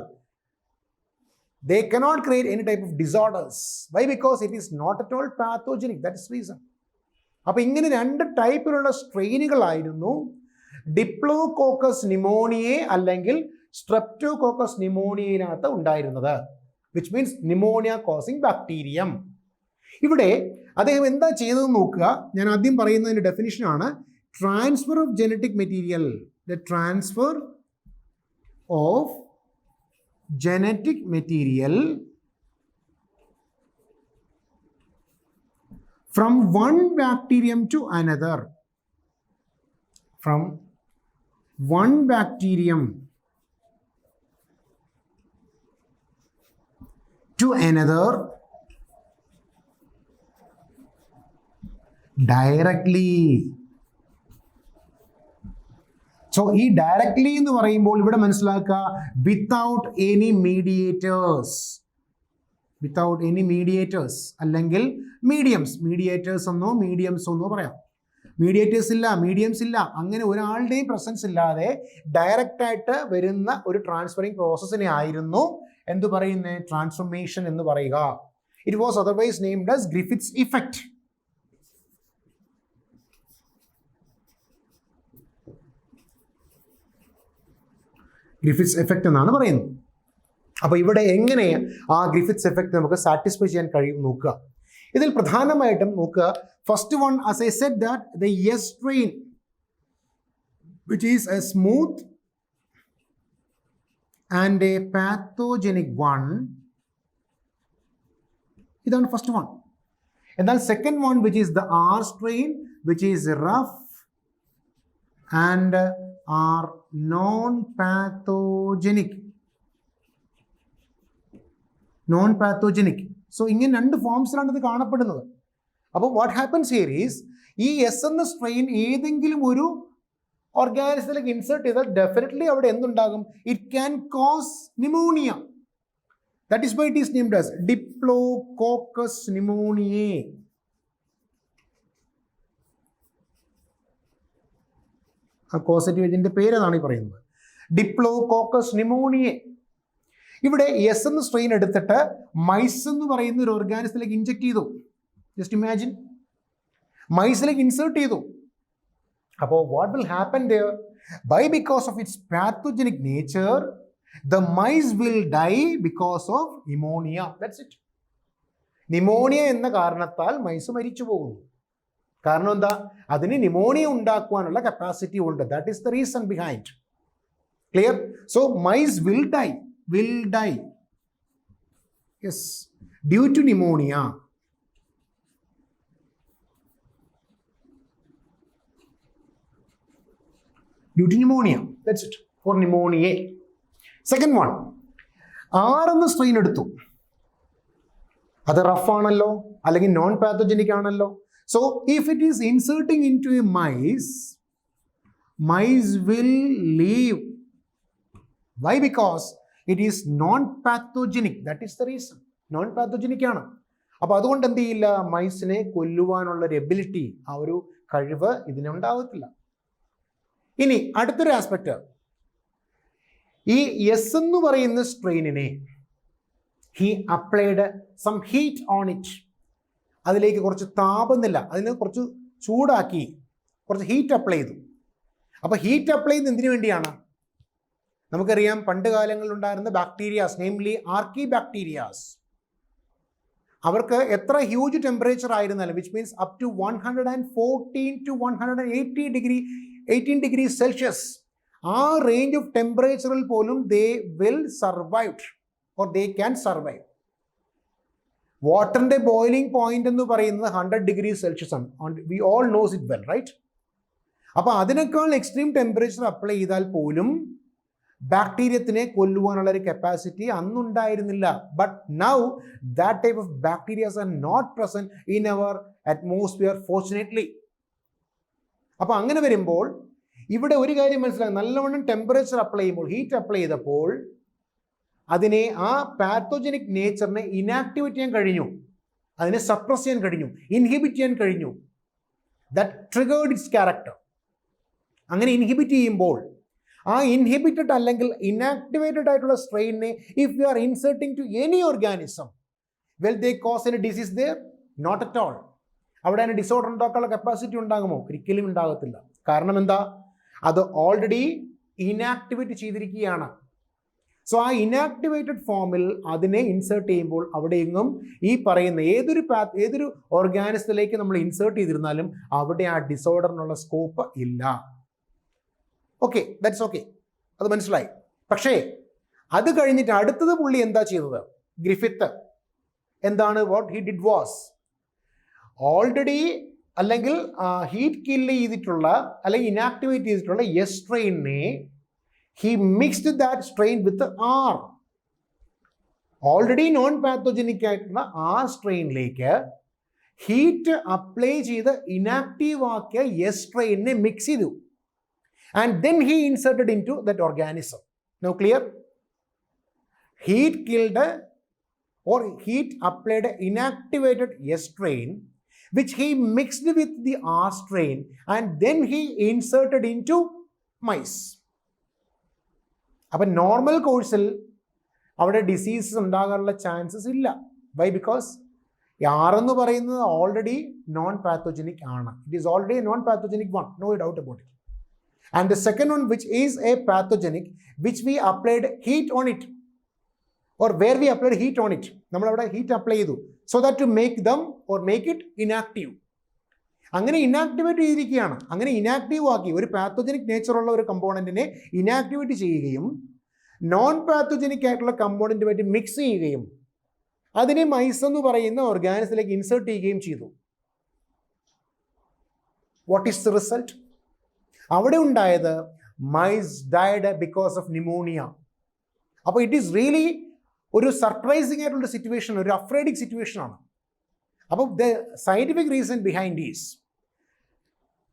they cannot create any type of disorders. Why? Because it is not at all pathogenic. That is reason. അപ്പോൾ ഇങ്ങനെ രണ്ട് ടൈപ്പിലുള്ള സ്ട്രെയിനുകളായിരുന്നു ഡിപ്ലോകോക്കസ് ന്യൂമോണിയെ അല്ലെങ്കിൽ സ്ട്രെപ്റ്റോകോക്കസ് ന്യൂമോണിയയിനകത്ത് ഉണ്ടായിരുന്നത്, which means pneumonia causing bacterium. ഇവിടെ അദ്ദേഹം എന്താ ചെയ്തതെന്ന് നോക്കുക. ഞാൻ ആദ്യം പറയുന്നതിൻ്റെ ഡെഫിനിഷനാണ് transfer of genetic material, the transfer of genetic material from one bacterium to another, from one bacterium to another directly. So ഈ ഡയറക്ട്ലി എന്ന് പറയുമ്പോൾ ഇവിടെ മനസ്സിലാക്കുക without any mediators, without any mediators അല്ലെങ്കിൽ മീഡിയേറ്റേഴ്സ് എന്നോ മീഡിയംസ് എന്നോ പറയാം. മീഡിയേറ്റേഴ്സ് ഇല്ല, മീഡിയംസ് ഇല്ല, അങ്ങനെ ഒരാളുടെയും പ്രസൻസ് ഇല്ലാതെ ഡയറക്റ്റായിട്ട് വരുന്ന ഒരു ട്രാൻസ്ഫറിങ് പ്രോസസ്സിനെ ആയിരുന്നു എന്ത് പറയുന്നത്, ട്രാൻസ്ഫോർമേഷൻ എന്ന് പറയുക. It was otherwise named as Griffiths effect. Griffiths effect എന്നാണ് പറയുന്നത്. അപ്പോൾ ഇവിടെ എങ്ങനെ ആ ഗ്രിഫിത്സ് എഫക്റ്റ് നമുക്ക് സാറ്റിസ്ഫൈ ചെയ്യാൻ കഴിയും നോക്കുക. ഇതിൽ പ്രധാനമായിട്ടും നോക്കുക, first one as I said that the S strain which is a smooth and a pathogenic one, ഇതാണ് ഫസ്റ്റ് വൺ. എന്നാൽ second one which is the R strain which is rough and are non-pathogenic. So ഇങ്ങനെ രണ്ട് ഫോംസിലാണ് ഇത് കാണപ്പെടുന്നത്. അപ്പോൾ what happens here is, ഈ S എന്ന സ്ട്രെയിൻ ഏതെങ്കിലും ഒരു ഓർഗാനിസത്തിലേക്ക് ഇൻസേർട്ട് ചെയ്താൽ ഡെഫിനറ്റ്ലി അവിടെ എന്തുണ്ടാകും, it can cause pneumonia. That is why it is named as diplococcus pneumoniae. ആ കോസറ്റീവ് ഏജന്റിന്റെ പേരതാണ് ഈ പറയുന്നത്, ഡിപ്ലോകോക്കസ് ന്യൂമോണിയെ. ഇവിടെ എസ് എന്ന സ്ട്രെയിൻ എടുത്തിട്ട് മൈസ് എന്ന് പറയുന്ന ഒരു ഓർഗാനിസത്തിലേക്ക് ഇൻജെക്ട് ചെയ്തു. ജസ്റ്റ് ഇമാജിൻ, മൈസിലേക്ക് ഇൻസേർട്ട് ചെയ്തു. അപ്പോൾ what will happen there, because of its pathogenic nature the mice will die because of pneumonia. That's it. Pneumonia എന്ന കാരണത്താൽ മൈസ് മരിച്ചു പോകുന്നു. കാരണം എന്താ, അതിന് ന്യൂമോണിയ ഉണ്ടാക്കുവാനുള്ള കപ്പാസിറ്റി ഉണ്ട്. That is the reason behind. Clear? So mice will dye yes due to pneumonia. That's it for pneumonia. Second one, R എന്ന സ്ട്രെയിൻ എടുത്തു. അത് റഫ് ആണല്ലോ, അല്ലെങ്കിൽ നോൺ പാത്തോജനിക് ആണല്ലോ. So if it is inserting into a mice will leave. Why? Because it is non-pathogenic. That is the reason. Non-pathogenic ആണ്. അപ്പോൾ അതുകൊണ്ട് എന്ത് ചെയ്യില്ല, മൈസിനെ കൊല്ലുവാനുള്ള ഒരു എബിലിറ്റി, ആ ഒരു കഴിവ് ഇതിനുണ്ടാകത്തില്ല. ഇനി അടുത്തൊരു ആസ്പെക്ട്, ഈ എസ് എന്ന് പറയുന്ന സ്ട്രെയിനിനെ he applied some heat on it. അതിലേക്ക് കുറച്ച് താപനില, അതിനെ കുറച്ച് ചൂടാക്കി, കുറച്ച് ഹീറ്റ് അപ്ലൈ ചെയ്തു. അപ്പോൾ ഹീറ്റ് അപ്ലൈ ചെയ്യുന്നത് എന്തിനു വേണ്ടിയാണ്? നമുക്കറിയാം പണ്ട് കാലങ്ങളിൽ ഉണ്ടായിരുന്ന ബാക്ടീരിയാസ്, നെയിംലി ആർക്കി ബാക്ടീരിയാസ്, അവർക്ക് എത്ര ഹ്യൂജ് ടെമ്പറേച്ചർ ആയിരുന്നാലും, which means up to 114 to 118 degree Celsius, ആ റേഞ്ച് ഓഫ് ടെമ്പറേച്ചറിൽ പോലും they will survive or they can survive. വാട്ടറിൻ്റെ ബോയിലിംഗ് പോയിന്റ് എന്ന് പറയുന്നത് 100 ഡിഗ്രി സെൽഷ്യസ് ആണ്. We all knows it well, right? അപ്പോൾ അതിനേക്കാൾ എക്സ്ട്രീം ടെമ്പറേച്ചർ അപ്ലൈ ചെയ്താൽ പോലും ബാക്ടീരിയത്തിനെ കൊല്ലുവാനുള്ള ഒരു കപ്പാസിറ്റി അന്നുണ്ടായിരുന്നില്ല. But now that type of bacterias are not present in our atmosphere fortunately. അപ്പോൾ അങ്ങനെ വരുമ്പോൾ ഇവിടെ ഒരു കാര്യം മനസ്സിലാകും, നല്ലവണ്ണം ടെമ്പറേച്ചർ അപ്ലൈ ചെയ്യുമ്പോൾ, ഹീറ്റ് അപ്ലൈ ചെയ്തപ്പോൾ അതിനെ, ആ പാത്തോജനിക് നേച്ചറിനെ ഇനാക്ടിവേറ്റ് ചെയ്യാൻ കഴിഞ്ഞു, അതിനെ സപ്രസ് ചെയ്യാൻ കഴിഞ്ഞു, ഇൻഹിബിറ്റ് ചെയ്യാൻ കഴിഞ്ഞു. That triggered its character. അങ്ങനെ ഇൻഹിബിറ്റ് ചെയ്യുമ്പോൾ ആ ഇൻഹിബിറ്റഡ് അല്ലെങ്കിൽ ഇനാക്ടിവേറ്റഡ് ആയിട്ടുള്ള സ്ട്രെയിനെ if you are inserting to any organism, well they cause any disease there? Not at all. അവിടെ അതിന് ഡിസോർഡർ ഉണ്ടാക്കാനുള്ള കപ്പാസിറ്റി ഉണ്ടാകുമോ? ഒരിക്കലും ഉണ്ടാകത്തില്ല. കാരണം എന്താ? അത് ഓൾറെഡി ഇനാക്ടിവേറ്റ് ചെയ്തിരിക്കുകയാണ്. സോ ആ ഇനാക്ടിവേറ്റഡ് ഫോമിൽ അതിനെ ഇൻസേർട്ട് ചെയ്യുമ്പോൾ അവിടെ എങ്ങും ഈ പറയുന്ന ഏതൊരു ഓർഗാനിസത്തിലേക്ക് നമ്മൾ ഇൻസേർട്ട് ചെയ്തിരുന്നാലും അവിടെ ആ ഡിസോർഡറിനുള്ള സ്കോപ്പ് ഇല്ല. ഓക്കെ, ദാറ്റ്സ് ഓക്കെ, അത് മനസ്സിലായി. പക്ഷേ അത് കഴിഞ്ഞിട്ട് അടുത്തത് പുള്ളി എന്താ ചെയ്തത്? ഗ്രിഫിത്ത് എന്താണ്? What he did was, already അല്ലെങ്കിൽ ഹീറ്റ് കില്ല് ചെയ്തിട്ടുള്ള അല്ലെങ്കിൽ ഇനാക്ടിവേറ്റ് ചെയ്തിട്ടുള്ള എസ് സ്ട്രെയിനെ he mixed that strain with the R. Already non pathogenic ആയിട്ടുള്ള R സ്ട്രെയിനിലേക്ക് ഹീറ്റ് അപ്ലൈ ചെയ്ത് ഇനാക്റ്റീവ് ആക്കിയ എസ് സ്ട്രെയിനെ മിക്സ് ചെയ്തു. And then he inserted into that organism. Now clear? Heat killed or heat applied inactivated S strain which he mixed with the R strain and then he inserted into mice. അപ്പം normal കോഴ്സിൽ അവിടെ diseases ഉണ്ടാകാനുള്ള chances ഇല്ല. Y? Because R എന്ന് പറയുന്നത് already non pathogenic ആണ്. It is already a non pathogenic one, no doubt about it. And the second one which is a pathogenic which we applied heat on it or where we applied heat on it. നമ്മളവിടെ heat apply ചെയ്തു so that to make them or make it inactive. അങ്ങനെ inactivate ചെയ്തിരിക്കുകയാണ്. അങ്ങനെ inactive ആക്കി ഒരു pathogenic നേച്ചറുള്ള ഒരു കമ്പോണൻറ്റിനെ ഇനാക്ടിവേറ്റ് ചെയ്യുകയും നോൺ പാത്തോജനിക് ആയിട്ടുള്ള കമ്പോണൻറ്റുമായിട്ട് മിക്സ് ചെയ്യുകയും അതിനെ മൈസ് എന്ന് പറയുന്ന ഓർഗാനിസത്തിലേക്ക് ഇൻസേർട്ട് ചെയ്യുകയും ചെയ്തു. What is the result? അവിടെ ഉണ്ടായത് mice died because of pneumonia. അപ്പോൾ ഇറ്റ് ഈസ് റിയലി ഒരു സർപ്രൈസിങ് ആയിട്ടുള്ള സിറ്റുവേഷൻ, ഒരു അഫ്രൈഡിക് സിറ്റുവേഷൻ ആണ്. അപ്പോൾ the scientific reason behind is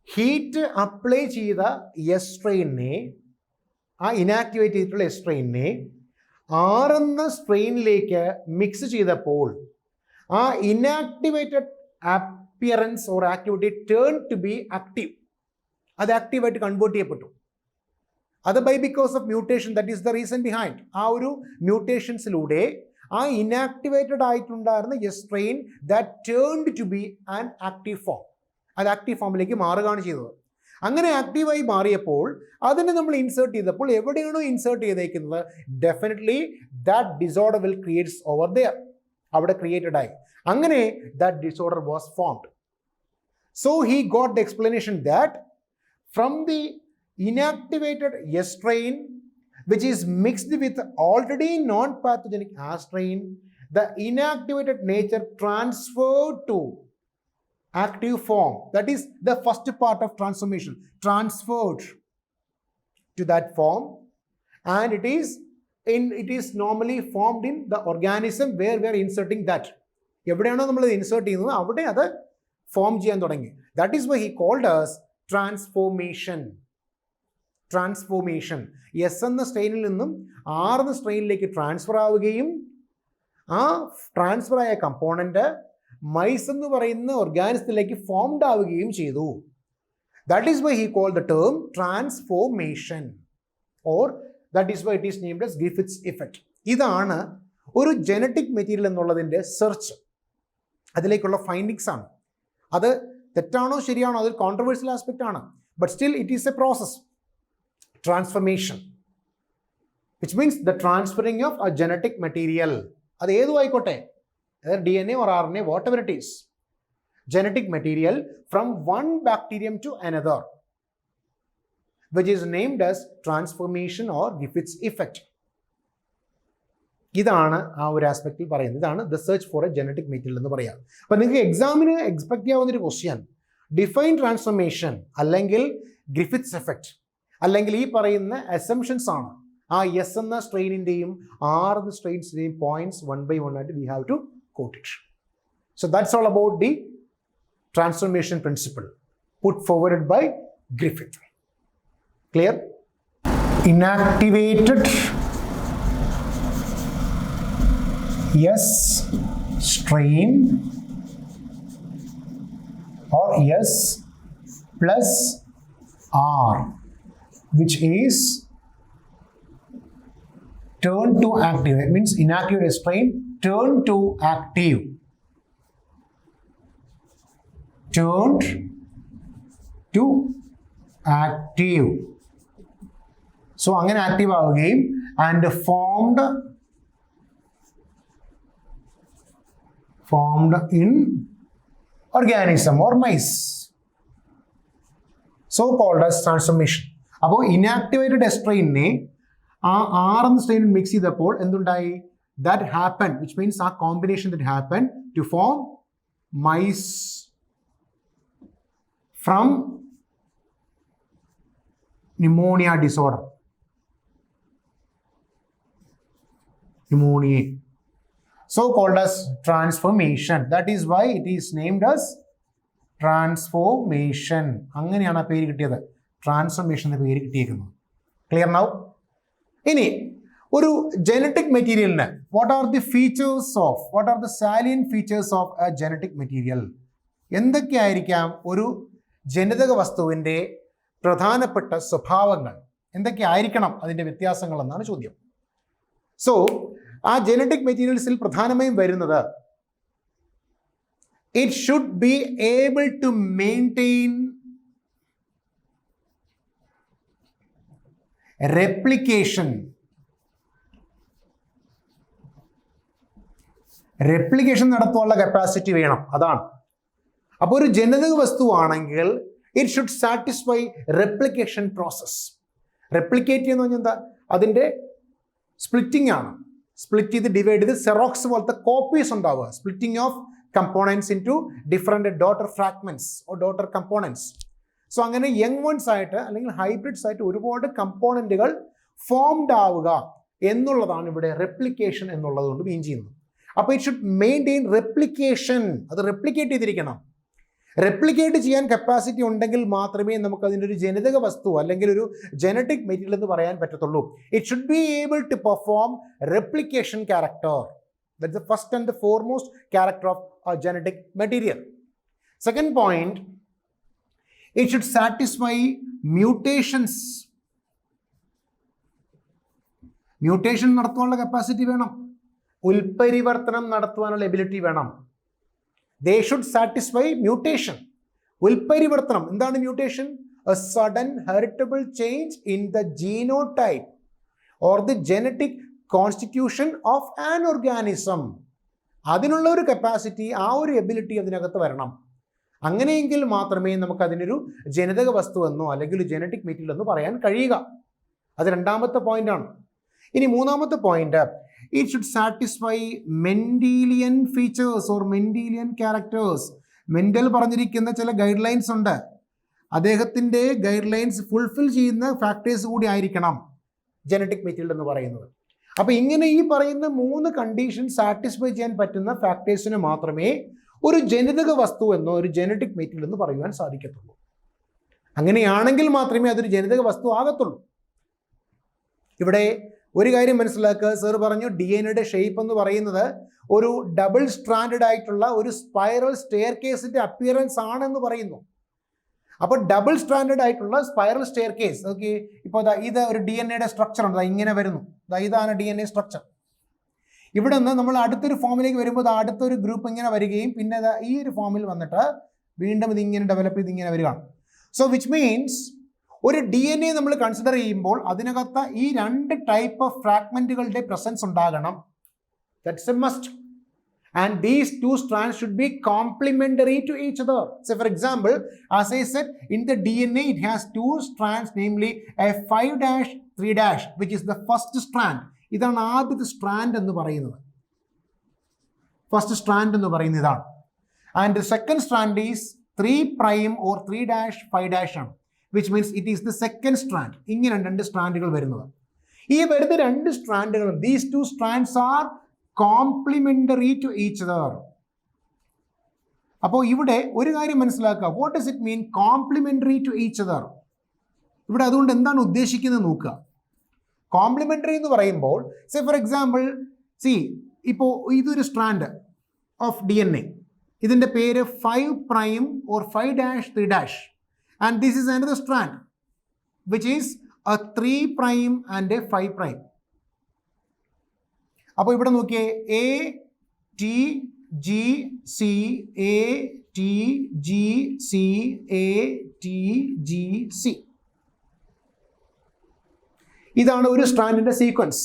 heat apply ചെയ്ത എസ് സ്ട്രെയിനെ, ആ ഇനാക്ടിവേറ്റ് ചെയ്തിട്ടുള്ള എസ് സ്ട്രെയിനെ ആറെന്ന സ്ട്രെയിനിലേക്ക് മിക്സ് ചെയ്തപ്പോൾ ആ inactivated appearance or activity turn to be active. അത് ആക്റ്റീവായിട്ട് കൺവേർട്ട് ചെയ്യപ്പെട്ടു. അത് by because of mutation. That is the reason behind. ആ ഒരു മ്യൂട്ടേഷൻസിലൂടെ ആ ഇനാക്ടിവേറ്റഡ് ആയിട്ടുണ്ടായിരുന്ന S strain that turned to be an active form, അത് ആക്റ്റീവ് ഫോമിലേക്ക് മാറുകയാണ് ചെയ്തത്. അങ്ങനെ ആക്റ്റീവായി മാറിയപ്പോൾ അതിനെ നമ്മൾ ഇൻസേർട്ട് ചെയ്തപ്പോൾ എവിടെയാണോ ഇൻസേർട്ട് ചെയ്തേക്കുന്നത് definitely that disorder will creates over there. അവിടെ ക്രിയേറ്റഡ് ആയി. അങ്ങനെ that disorder was formed. So he got the explanation that from the inactivated S strain which is mixed with already non-pathogenic R strain, the inactivated nature transferred to active form. That is the first part of transformation, transferred to that form, and it is normally formed in the organism where we are inserting that. എവിടെയാണോ നമ്മൾ insert ചെയ്യുന്നത് അവിടെ അത് form ചെയ്യാൻ തുടങ്ങി. That is why he called us transformation. Transformation. S എന്ന സ്ട്രെയിനിൽ നിന്നും R എന്ന സ്ട്രെയിനിലേക്ക് ട്രാൻസ്ഫർ ആവുകയും ആ ട്രാൻസ്ഫർ ആയ കമ്പോണൻറ്റ് മൈസ് എന്ന് പറയുന്ന ഓർഗാനിസത്തിലേക്ക് ഫോംഡ് ആവുകയും ചെയ്തു. That is why he call the term transformation or that is why it is named as Griffiths effect. ഇതാണ് ഒരു ജനറ്റിക് മെറ്റീരിയൽ എന്നുള്ളതിൻ്റെ സെർച്ച്, അതിലേക്കുള്ള ഫൈൻഡിങ്സ് ആണ്. അത് തെറ്റാണോ ശരിയാണോ അതൊരു കോൺട്രവേഴ്സ്യൽ ആസ്പെക്റ്റ് ആണ്. But still it is A process. Transformation, which means the transferring of a genetic material. അത് ഏതു ആയിക്കോട്ടെ, DNA or RNA, whatever it is, genetic material from one bacterium to another, which is named as transformation or Griffith's effect. ഇതാണ് ആ ഒരു ആസ്പെക്റ്റിൽ പറയുന്നത്. ഇതാണ് the search for A genetic material എന്ന് പറയാം. അപ്പം നിങ്ങൾക്ക് എക്സാമിന് എക്സ്പെക്ട് ചെയ്യാവുന്നൊരു ക്വസ്റ്റ്യൻ ഡിഫൈൻ ട്രാൻസ്ഫോർമേഷൻ അല്ലെങ്കിൽ ഗ്രിഫിത്സ് എഫക്റ്റ് അല്ലെങ്കിൽ ഈ പറയുന്ന അസംഷൻസ് ആണ്. ആ S എന്ന സ്ട്രെയിനിൻ്റെയും R എന്ന സ്ട്രെയിൻസിൻ്റെയും പോയിന്റ്സ് 1 by 1 ആയിട്ട് we have to quote it. So that's all about the transformation principle put forward by Griffith. Clear? Inactivated S strain or S plus R, which is turned to active. That means inactivated strain turned to active. Turned to active. So അങ്ങനെ active ആവുകയും and formed in organism or mice, so called as transformation. അപ്പോൾ inactivated എസ്ട്രെയിനെ ആ R എന്ന strain mix ചെയ്തപ്പോൾ എന്തുണ്ടായി? That happen, which means ആ combination that happen to form mice from pneumonia disorder. Pneumonia, so called as transformation. That is why it is named as transformation. അങ്ങനെയാണ് ആ പേര് കിട്ടിയത്, ട്രാൻസ്ഫോർമേഷൻ എന്ന പേര് കിട്ടിയിരിക്കുന്നത്. Clear now? ഇനി ഒരു ജനറ്റിക് മെറ്റീരിയലിന് what are the salient features of a genetic material? എന്തൊക്കെയായിരിക്കാം ഒരു ജനിതക വസ്തുവിൻ്റെ പ്രധാനപ്പെട്ട സ്വഭാവങ്ങൾ? എന്തൊക്കെയായിരിക്കണം അതിൻ്റെ വ്യത്യാസങ്ങൾ എന്നാണ് ചോദ്യം. സോ ആ ജനറ്റിക് മെറ്റീരിയൽസിൽ പ്രധാനമായും വരുന്നത് it should be able to maintain replication. Replication നടത്താനുള്ള കപ്പാസിറ്റി വേണം, അതാണ്. അപ്പോൾ ഒരു ജനിതക വസ്തുവാണെങ്കിൽ it should satisfy replication process. Replicate ചെയ്യുന്ന പറഞ്ഞാൽ എന്താ? അതിൻ്റെ സ്പ്ലിറ്റിംഗ് ആണ്. സ്പ്ലിറ്റ് ചെയ്ത് ഡിവൈഡ് ചെയ്ത് സെറോക്സ് പോലത്തെ കോപ്പീസ് ഉണ്ടാവുക. Splitting of components into different daughter fragments or daughter components. So അങ്ങനെ യങ് വൺസ് ആയിട്ട് അല്ലെങ്കിൽ ഹൈബ്രിഡ്സ് ആയിട്ട് ഒരുപാട് കമ്പോണൻറ്റുകൾ ഫോംഡ് ആവുക എന്നുള്ളതാണ് ഇവിടെ റെപ്ലിക്കേഷൻ എന്നുള്ളത് കൊണ്ട് മീൻ ചെയ്യുന്നത്. അപ്പോൾ ഇറ്റ് ഷുഡ് മെയിൻറ്റെയിൻ റെപ്ലിക്കേഷൻ. അത് റെപ്ലിക്കേറ്റ് ചെയ്തിരിക്കണം. റെപ്ലിക്കേറ്റ് ചെയ്യാൻ കപ്പാസിറ്റി ഉണ്ടെങ്കിൽ മാത്രമേ നമുക്ക് അതിൻ്റെ ഒരു ജനിതക വസ്തു അല്ലെങ്കിൽ ഒരു ജനറ്റിക് മെറ്റീരിയൽ എന്ന് പറയാൻ പറ്റത്തുള്ളൂ. It should be able to perform replication character. That's the first and the foremost character of a genetic material. Second point, it should satisfy mutations. Mutation നടത്താനുള്ള കപ്പാസിറ്റി വേണം. ഉൽപരിവർത്തനം നടത്തുവാനുള്ള എബിലിറ്റി വേണം. They should satisfy mutation. ഉൽപരിവർത്തനം എന്താണ് മ്യൂട്ടേഷൻ? A sudden heritable change in the genotype or the genetic constitution of an organism. അതിനുള്ള ഒരു കപ്പാസിറ്റി, ആ ഒരു എബിലിറ്റി അതിനകത്ത് വരണം. അങ്ങനെയെങ്കിൽ മാത്രമേ നമുക്ക് അതിനൊരു ജനിതക വസ്തു എന്നോ അല്ലെങ്കിൽ ഒരു ജനറ്റിക് മെറ്റീരിയൽ എന്നോ പറയാൻ കഴിയുക. അത് രണ്ടാമത്തെ പോയിന്റാണ്. ഇനി മൂന്നാമത്തെ point, it should satisfy Mendelian features or Mendelian characters. Mendel പറഞ്ഞിരിക്കുന്ന ചില ഗൈഡ് ലൈൻസ് ഉണ്ട്. അദ്ദേഹത്തിൻ്റെ ഗൈഡ് ലൈൻസ് ഫുൾഫിൽ ചെയ്യുന്ന ഫാക്ടേഴ്സ് കൂടി ആയിരിക്കണം ജനറ്റിക് മെറ്റീരിയൽ എന്ന് പറയുന്നത്. അപ്പോൾ ഇങ്ങനെ ഈ പറയുന്ന 3 കണ്ടീഷൻ സാറ്റിസ്ഫൈ ചെയ്യാൻ പറ്റുന്ന ഫാക്ടേഴ്സിന് മാത്രമേ ഒരു ജനിതക വസ്തു എന്നോ ഒരു ജനറ്റിക് മെറ്റീരിയൽ എന്ന് പറയുവാൻ സാധിക്കത്തുള്ളൂ. അങ്ങനെയാണെങ്കിൽ മാത്രമേ അതൊരു ജനിതക വസ്തു ആകത്തുള്ളൂ. ഇവിടെ ഒരു കാര്യം മനസ്സിലാക്കുക. സർ പറഞ്ഞു DNA ഷേപ്പ് എന്ന് പറയുന്നത് ഒരു ഡബിൾ സ്ട്രാൻഡഡ് ആയിട്ടുള്ള ഒരു സ്പൈറൽ സ്റ്റെയർ കേസിൻ്റെ അപ്പിയറൻസ് ആണെന്ന് പറയുന്നു. അപ്പോൾ ഡബിൾ സ്ട്രാൻഡഡ് ആയിട്ടുള്ള സ്പൈറൽ സ്റ്റെയർ കേസ്. ഓക്കെ, ഇപ്പോൾ ഇത് ഒരു DNA സ്ട്രക്ചർ ഉണ്ട്, ഇങ്ങനെ വരുന്നു. ഇതാണ് DNA സ്ട്രക്ചർ. ഇവിടെ നിന്ന് നമ്മൾ അടുത്തൊരു ഫോമിലേക്ക് വരുമ്പോൾ അടുത്തൊരു ഗ്രൂപ്പ് ഇങ്ങനെ വരികയും പിന്നെ ഈ ഒരു ഫോമിൽ വന്നിട്ട് വീണ്ടും ഇതിങ്ങനെ ഡെവലപ്പ് ചെയ്ത് ഇങ്ങനെ വരികയാണ്. സോ വിച്ച് മീൻസ് ഒരു DNA നമ്മൾ കൺസിഡർ ചെയ്യുമ്പോൾ അതിനകത്ത് ഈ 2 ടൈപ്പ് ഓഫ് ഫ്രാഗ്മെന്റുകളുടെ പ്രസൻസ് ഉണ്ടാകണം. That's A must. And these 2 strands should be complementary to each other. So for example, as I said, in the DNA it has 2 strands, namely a 5' 3', which is the first strand. ഇതാണ് ആദ്യത്തെ strand എന്ന് പറയുന്നത്. First strand എന്ന് പറയുന്നത് ഇതാണ്. And the second strand is 3' or 3' 5' ആണ്, which means it is the second strand. ഇങ്ങനെ 2 സ്ട്രാൻഡുകൾ വരുന്നത്. ഈ വരുന്ന രണ്ട് സ്ട്രാൻഡുകളും, these two strands are complementary to each other. അപ്പോൾ ഇവിടെ ഒരു കാര്യം മനസ്സിലാക്കുക, what does it mean complementary to each other? ഇവിടെ അതുകൊണ്ട് എന്താണ് ഉദ്ദേശിക്കുന്നത് നോക്കുക. കോംപ്ലിമെന്ററി എന്ന് പറയുമ്പോൾ, സേ ഫോർ എക്സാമ്പിൾ, ഇപ്പോൾ ഇതൊരു സ്ട്രാൻഡ് ഓഫ് DNA, ഇതിൻ്റെ പേര് 5' or 5'3', and this is another strand which is a 3' and a 5'. അപ്പോൾ ഇവിടെ നോക്കിയേ, ATGC ATGC ATGC, ഇതാണ് ഒരു സ്ട്രാൻഡിന്റെ സീക്വൻസ്.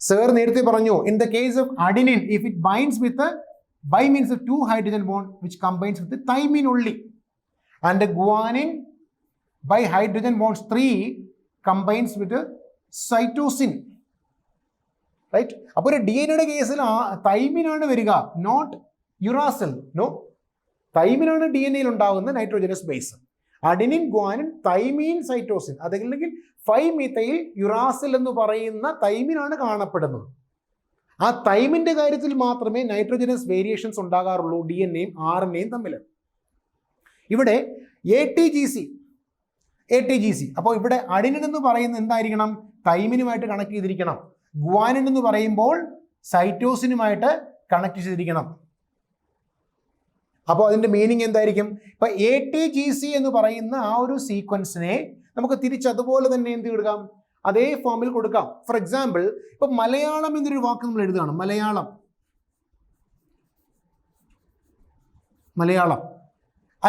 സർ നേരത്തെ പറഞ്ഞു, in the case of adenine, if it binds with by means of 2 hydrogen bond which combines with the thymine only, and the guanine by hydrogen bonds 3 combines with the cytosine, right? അപ്പോൾ ഒരു DNA കേസിൽ thymine ആണ് വരിക, not uracil. No, thymine ആണ് DNA ഉണ്ടാകുന്ന nitrogenase base. Adenine, guanine, തൈമീൻ, cytosine, അതല്ലെങ്കിൽ 5-methyl uracil എന്ന് പറയുന്ന തൈമിൻ ആണ് കാണപ്പെടുന്നത്. ആ തൈമിൻ്റെ കാര്യത്തിൽ മാത്രമേ നൈട്രോജനസ് വേരിയേഷൻസ് ഉണ്ടാകാറുള്ളൂ DNA-യും RNA-യും തമ്മിൽ. ഇവിടെ ATGC, അപ്പോൾ ഇവിടെ അഡിനിൻ എന്ന് പറയുന്നത് എന്തായിരിക്കണം? തൈമിനുമായിട്ട് കണക്ട് ചെയ്തിരിക്കണം. ഗ്വാനിൻ എന്ന് പറയുമ്പോൾ സൈറ്റോസിനുമായിട്ട് കണക്ട് ചെയ്തിരിക്കണം. അപ്പോൾ അതിൻ്റെ മീനിങ് എന്തായിരിക്കും? ഇപ്പം ATGC എന്ന് പറയുന്ന ആ ഒരു സീക്വൻസിനെ നമുക്ക് തിരിച്ചതുപോലെ തന്നെ എന്ത് കൊടുക്കാം? അതേ ഫോമിൽ കൊടുക്കാം. ഫോർ എക്സാമ്പിൾ, ഇപ്പൊ മലയാളം എന്നൊരു വാക്ക് നമ്മൾ എഴുതുകയാണ്, മലയാളം,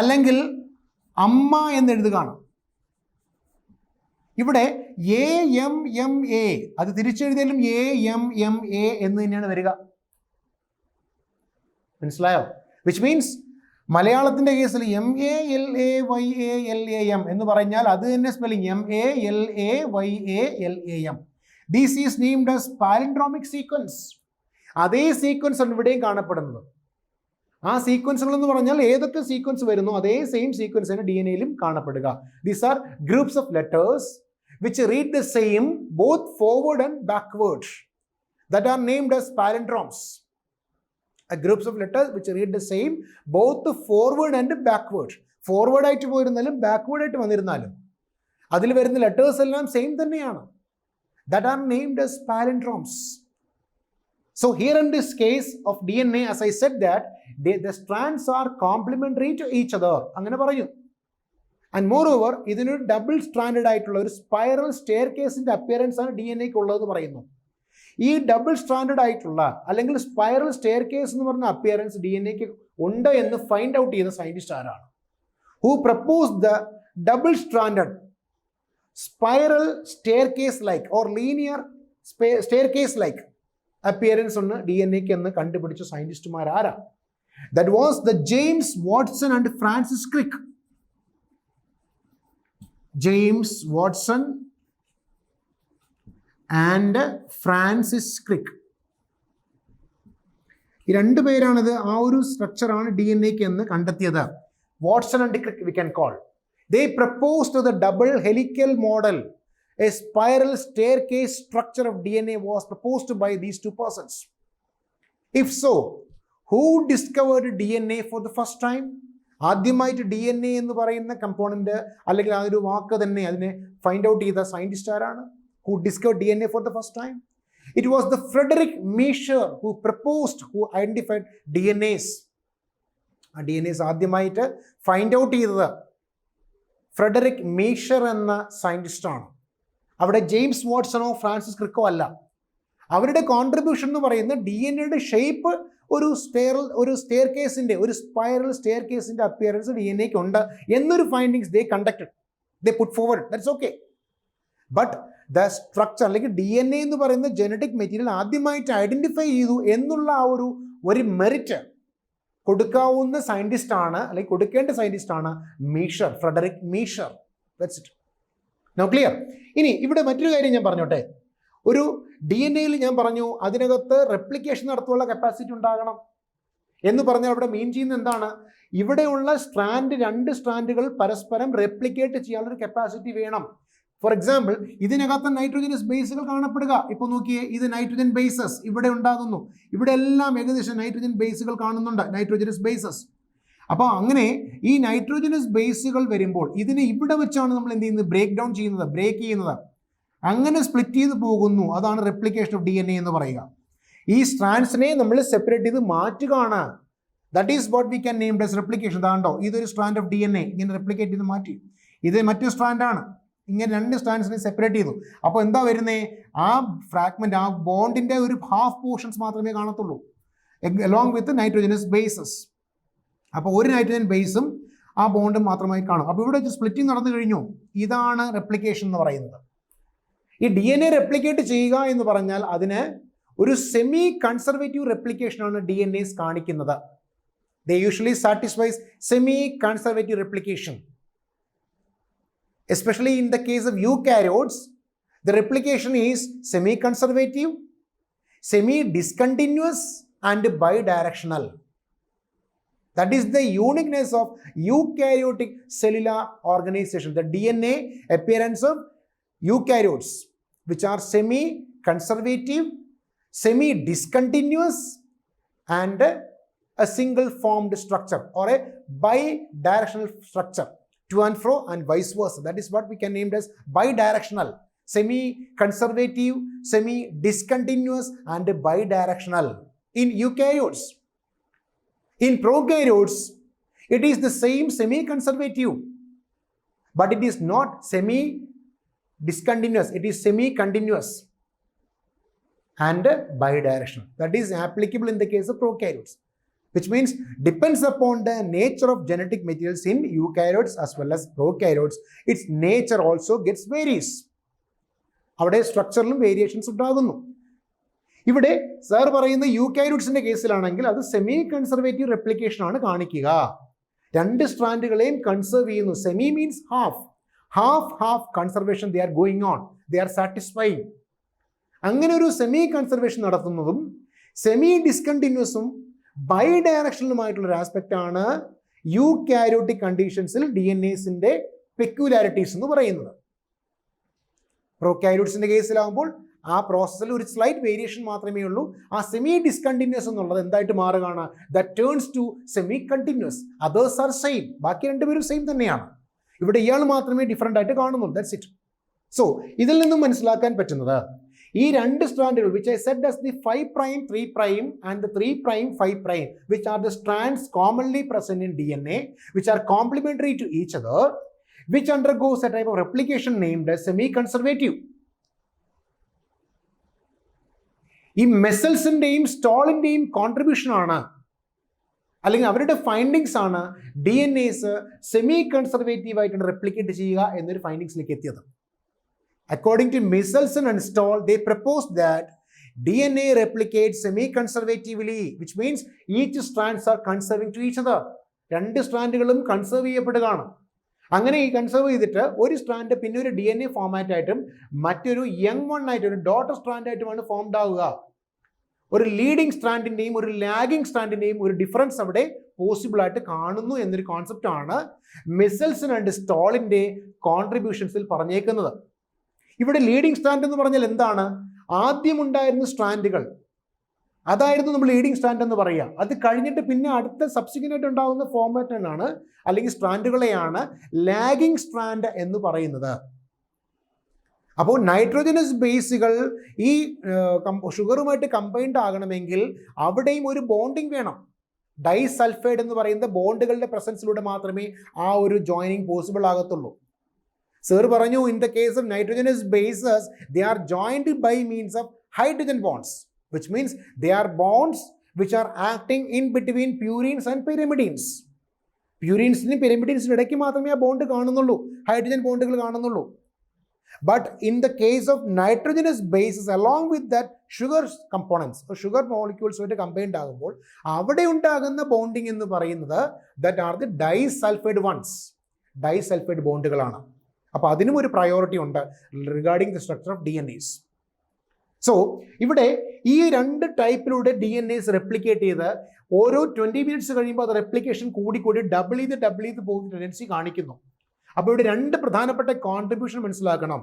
അല്ലെങ്കിൽ അമ്മ എന്ന് എഴുതുകയാണ്. ഇവിടെ AMMA, അത് തിരിച്ചെഴുതിയാലും AMMA എന്ന് തന്നെയാണ് വരിക. മനസ്സിലായോ? വിച്ച് മീൻസ് മലയാളത്തിന്റെ കേസിൽ MALAYALAM എന്ന് പറഞ്ഞാൽ അത് തന്നെ spelling MALAYALAM. This is named as palindromic sequence. അതേ സീക്വൻസ് ആണ് ഇവിടെയും കാണപ്പെടുന്നത്. ആ സീക്വൻസുകൾ എന്ന് പറഞ്ഞാൽ ഏതൊക്കെ സീക്വൻസ് വരുന്നു അതേ സെയിം സീക്വൻസ് ആണ് DNA-യിലും കാണപ്പെടുക. These are groups of letters which read the same both forward and backward, that are named as palindromes. Groups of letters which read the same both forward and backward. Forward ആയിട്ട് പോയിരുന്നാലും backward ആയിട്ട് വന്നിരുന്നാലും അതിൽ വരുന്ന letters എല്ലാം same തന്നെയാണ്. That are named as palindromes. So here in this case of DNA, as I said that the strands are complementary to each other. അങ്ങനെ പറയും. And moreover, ഇതിനൊരു double stranded ആയിട്ടുള്ള ഒരു സ്പൈറൽ സ്റ്റെയർ കേസിന്റെ appearance ആണ് DNA-ക്ക് ഉള്ളതെന്ന് പറയുന്നു. ഈ ഡബിൾ സ്ട്രാൻഡഡ് ആയിട്ടുള്ള അല്ലെങ്കിൽ സ്പൈറൽ സ്റ്റെയർ കേസ് എന്ന് പറഞ്ഞ അപ്പിയറൻസ് DNA-ക്ക് ഉണ്ട് എന്ന് ഫൈൻഡ് ഔട്ട് ചെയ്ത സയന്റിസ്റ്റ് ആരാണ്? Who propose the double stranded spiral stair case like or linear stair case like appearance ഉണ്ട് DNA-ക്ക് എന്ന് കണ്ടുപിടിച്ച സയന്റിസ്റ്റുമാർ ആരാ? That was the James Watson and Francis Crick. James Watson and Francis Crick, ഈ രണ്ടു പേരാണിത്. ആ ഒരു സ്ട്രക്ചറാണ് DNA-ക്ക് എന്ന് കണ്ടെത്തിയത്. Watson and Crick we can call. They proposed the double helical model. A spiral staircase structure of DNA was proposed by these two persons. If so, who discovered DNA for the first time? ആദ്യമായിട്ട് DNA എന്ന് പറയുന്ന component അല്ലെങ്കിൽ ആ ഒരു വാക്ക് തന്നെ അതിനെ find out ചെയ്ത scientist ആരാണ്? Who discovered DNA for the first time? It was the Frederick Miescher who identified DNAs. ആ DNAs ആദ്യമായിട്ട് ഫൈൻഡ് ഔട്ട് ചെയ്തത് ഫ്രെഡറിക് മീഷർ എന്ന സയന്റിസ്റ്റാണ്. അവിടെ ജെയിംസ് വാട്സണോ ഫ്രാൻസിസ് ക്രിക്കോ അല്ല. അവരുടെ കോൺട്രിബ്യൂഷൻ എന്ന് പറയുന്നത് DNA-യുടെ ഷേപ്പ് ഒരു സ്റ്റെയർ കേസിന്റെ ഒരു സ്പൈറൽ സ്റ്റെയർ കേസിന്റെ അപ്പിയറൻസ് DNA-ക്ക് ഉണ്ട് എന്നൊരു findings they put forward. That's okay. But the structure അല്ലെങ്കിൽ DNA എന്ന് പറയുന്ന ജനറ്റിക് മെറ്റീരിയൽ ആദ്യമായിട്ട് ഐഡന്റിഫൈ ചെയ്തു എന്നുള്ള ആ ഒരു മെറിറ്റ് കൊടുക്കാവുന്ന സയന്റിസ്റ്റ് ആണ് അല്ലെങ്കിൽ കൊടുക്കേണ്ട സയന്റിസ്റ്റ് ആണ് Miescher, Frederick Miescher. That's it. Now clear? ഇനി ഇവിടെ മറ്റൊരു കാര്യം ഞാൻ പറഞ്ഞോട്ടെ. ഒരു DNA-യിൽ ഞാൻ പറഞ്ഞു അതിനകത്ത് റെപ്ലിക്കേഷൻ നടത്താനുള്ള കപ്പാസിറ്റി ഉണ്ടാകണം എന്ന് പറഞ്ഞാൽ അവിടെ മീൻ ചെയ്യുന്നത് എന്താണ്? ഇവിടെയുള്ള രണ്ട് സ്ട്രാൻഡുകൾ പരസ്പരം റെപ്ലിക്കേറ്റ് ചെയ്യാനുള്ളൊരു കപ്പാസിറ്റി വേണം. ഫോർ എക്സാമ്പിൾ ഇതിനകത്ത് നൈട്രോജനസ് ബേസുകൾ കാണപ്പെടുക. ഇപ്പോൾ നോക്കിയേ, ഇത് നൈട്രോജൻ ബേസസ് ഇവിടെ ഉണ്ടാകുന്നു. ഇവിടെ എല്ലാം ഏകദേശം നൈട്രോജൻ ബേസുകൾ കാണുന്നുണ്ട്, നൈട്രോജനസ് ബേസസ്. അപ്പോൾ അങ്ങനെ ഈ നൈട്രോജനസ് ബേസുകൾ വരുമ്പോൾ ഇതിനെ ഇവിടെ വെച്ചാണ് നമ്മൾ എന്ത് ചെയ്യുന്നത്, ബ്രേക്ക് ഡൗൺ ചെയ്യുന്നത്, ബ്രേക്ക് ചെയ്യുന്നത്. അങ്ങനെ സ്പ്ലിറ്റ് ചെയ്ത് പോകുന്നു. അതാണ് റെപ്ലിക്കേഷൻ ഓഫ് DNA എന്ന് പറയുക. ഈ സ്ട്രാൻഡ്സിനെ നമ്മൾ സെപ്പറേറ്റ് ചെയ്ത് മാറ്റുകയാണ്. That is what we can name as replication. അതാണ്ടോ, ഇതൊരു സ്ട്രാൻഡ് ഓഫ് DNA ഇങ്ങനെ റെപ്ലിക്കേറ്റ് ചെയ്ത് മാറ്റി. ഇത് മറ്റൊരു സ്ട്രാൻഡാണ്. ഇങ്ങനെ രണ്ട് സ്ട്രാൻഡ്സിനെ സെപ്പറേറ്റ് ചെയ്തു. അപ്പോൾ എന്താ വരുന്നത്, ആ ഫ്രാഗ്മെന്റ്, ആ ബോണ്ടിന്റെ ഒരു ഹാഫ് പോർഷൻസ് മാത്രമേ കാണത്തുള്ളൂ അലോങ് വിത്ത് നൈട്രോജനസ് ബേസസ്. അപ്പോൾ ഒരു നൈട്രോജൻ ബേസും ആ ബോണ്ടും മാത്രമായി കാണും. അപ്പോൾ ഇവിടെ സ്പ്ലിറ്റിംഗ് നടന്നു കഴിഞ്ഞു. ഇതാണ് റെപ്ലിക്കേഷൻ എന്ന് പറയുന്നത്. ഈ DNA റെപ്ലിക്കേറ്റ് ചെയ്യുക എന്ന് പറഞ്ഞാൽ അതിന് ഒരു സെമി കൺസർവേറ്റീവ് റെപ്ലിക്കേഷനാണ് DNAs കാണിക്കുന്നത്. They usually satisfies semi conservative replication. Especially in the case of eukaryotes, the replication is semi-conservative, semi-discontinuous and bidirectional. That is the uniqueness of eukaryotic cellular organization, the DNA appearance of eukaryotes, which are semi-conservative, semi-discontinuous and a single formed structure or a bidirectional structure. To and fro and vice versa. That is what we can name as bidirectional, semi-conservative, semi-discontinuous and bidirectional in eukaryotes. In prokaryotes, it is the same semi-conservative, but it is not semi-discontinuous. It is semi-continuous and bidirectional. That is applicable in the case of prokaryotes, which means depends upon the nature of genetic materials in eukaryotes as well as prokaryotes. Its nature also gets varies. അവിടെ സ്ട്രക്ചറിലും variations ഉണ്ടാകുന്നു. ഇവിടെ sir പറയുന്ന യൂകാരിയോട്സിന്റെ കേസിലാണെങ്കിൽ അത് semi conservative replication ആണ് കാണിക്കുക. രണ്ട് സ്ട്രാൻഡുകളെയും conserve ചെയ്യുന്നു. Semi means half conservation they are going on, they are satisfying. അങ്ങനെ ഒരു സെമി കൺസർവേഷൻ നടത്തുന്നതും സെമി ഡിസ്കണ്ടിന്യൂസും ബൈഡയറക്ഷണലുമായിട്ടുള്ള ഒരു ആസ്പെക്റ്റ് ആണ് യൂകാരിയോട്ടിക് കണ്ടീഷൻസിൽ DNAസിന്റെ പെക്യുലാരിറ്റീസ് എന്ന് പറയുന്നത്. പ്രോകാരിയോട്സിന്റെ കേസിലാകുമ്പോൾ ആ പ്രോസസ്സിൽ ഒരു സ്ലൈറ്റ് വേരിയേഷൻ മാത്രമേ ഉള്ളൂ. ആ സെമി ഡിസ്കണ്ടിന്യൂസ് എന്നുള്ളത് എന്തായിട്ട് മാറുകയാണ്, that turns to semi continuous. Others are same, ബാക്കി രണ്ടുപേരും സെയിം തന്നെയാണ്. ഇവിടെ ഇയാൾ മാത്രമേ ഡിഫറൻ്റ് ആയിട്ട് കാണുന്നുള്ളൂ. That's it. സോ ഇതിൽ നിന്നും മനസ്സിലാക്കാൻ പറ്റുന്നത് ഈ രണ്ട് സ്ട്രാൻഡുകൾ which I said as the 5' 3' and the 3' 5', which are the strands commonly present in DNA, which are complementary to each other, which undergoes a type of replication named as semi-conservative. ഈ മെസൽസിന്റെയും സ്റ്റോളിന്റെയും contribution ആണ്, അല്ലെങ്കിൽ അവരുടെ findings ആണ് DNAs semi conservative ആയിട്ടാണ് replicate ചെയ്യുക എന്നൊരു ഫൈൻഡിങ്സിലേക്ക് എത്തിയത്. According to Michelson and Stoll, they proposed that DNA replicates semi-conservatively, which means each strands are conserving to each other. രണ്ട് സ്ട്രാൻഡുകളും കൺസർവ് ചെയ്യപ്പെടുകയാണ്. അങ്ങനെ ഈ കൺസർവ് ചെയ്തിട്ട് ഒരു സ്ട്രാൻഡ് പിന്നെ ഒരു DNA ഫോമാറ്റ് ആയിട്ടും മറ്റൊരു യങ് വൺ ആയിട്ട് ഒരു ഡോട്ടർ സ്ട്രാൻഡ് ആയിട്ടുമാണ് ഫോംഡ് ആവുക. ഒരു ലീഡിങ് സ്ട്രാൻഡിന്റെയും ഒരു ലാഗിങ് സ്ട്രാൻഡിന്റെയും ഒരു ഡിഫറൻസ് അവിടെ പോസിബിൾ ആയിട്ട് കാണുന്നു എന്നൊരു കോൺസെപ്റ്റ് ആണ് മിസൽസൺ ആൻഡ് സ്റ്റോളിന്റെ കോൺട്രിബ്യൂഷൻസിൽ പറഞ്ഞേക്കുന്നത്. ഇവിടെ ലീഡിങ് സ്ട്രാൻഡ് എന്ന് പറഞ്ഞാൽ എന്താണ്, ആദ്യം ഉണ്ടായിരുന്ന സ്ട്രാൻഡുകൾ അതായിരുന്നു നമ്മൾ ലീഡിങ് സ്ട്രാൻഡ് എന്ന് പറയുക. അത് കഴിഞ്ഞിട്ട് പിന്നെ അടുത്ത സബ്സിക്വൻ്റ് ആയിട്ട് ഉണ്ടാകുന്ന ഫോമാറ്റാണ് അല്ലെങ്കിൽ സ്ട്രാൻഡുകളെയാണ് ലാഗിങ് സ്ട്രാൻഡ് എന്ന് പറയുന്നത്. അപ്പോൾ നൈട്രോജനസ് ബേസുകൾ ഈ ഷുഗറുമായിട്ട് കമ്പൈൻഡ് ആകണമെങ്കിൽ അവിടെയും ഒരു ബോണ്ടിങ് വേണം. ഡൈസൾഫൈഡ് എന്ന് പറയുന്ന ബോണ്ടുകളുടെ പ്രസൻസിലൂടെ മാത്രമേ ആ ഒരു ജോയിനിങ് പോസിബിൾ ആകത്തുള്ളൂ. Sir പറഞ്ഞു, in the case of nitrogenous bases, they are joined by means of hydrogen bonds, which means they are bonds which are acting in between purines and pyrimidines. Purines-നും pyrimidines-നും ഇടയ്ക്ക് മാത്രമേ ആ bond കാണുന്നുള്ളൂ, hydrogen ബോണ്ടുകൾ കാണുന്നുള്ളൂ. But in the case of nitrogenous bases, along with that sugar components, sugar molecules ആയിട്ട് combined ആകുമ്പോൾ അവിടെ ഉണ്ടാകുന്ന ബോണ്ടിങ് എന്ന് പറയുന്നത് that are the disulfide ones, disulfide ബോണ്ടുകളാണ്. അപ്പോൾ അതിനും ഒരു പ്രയോറിറ്റി ഉണ്ട് regarding the structure of DNAs. So ഇവിടെ ഈ രണ്ട് ടൈപ്പിലൂടെ DNAs റെപ്ലിക്കേറ്റ് ചെയ്ത് ഓരോ 20 മിനിറ്റ്സ് കഴിയുമ്പോൾ അത് റെപ്ലിക്കേഷൻ കൂടി ഡബിൾ ചെയ്ത് പോകുന്ന ടെൻഡൻസി കാണിക്കുന്നു. അപ്പോൾ ഇവിടെ രണ്ട് പ്രധാനപ്പെട്ട കോൺട്രിബ്യൂഷൻ മനസ്സിലാക്കണം.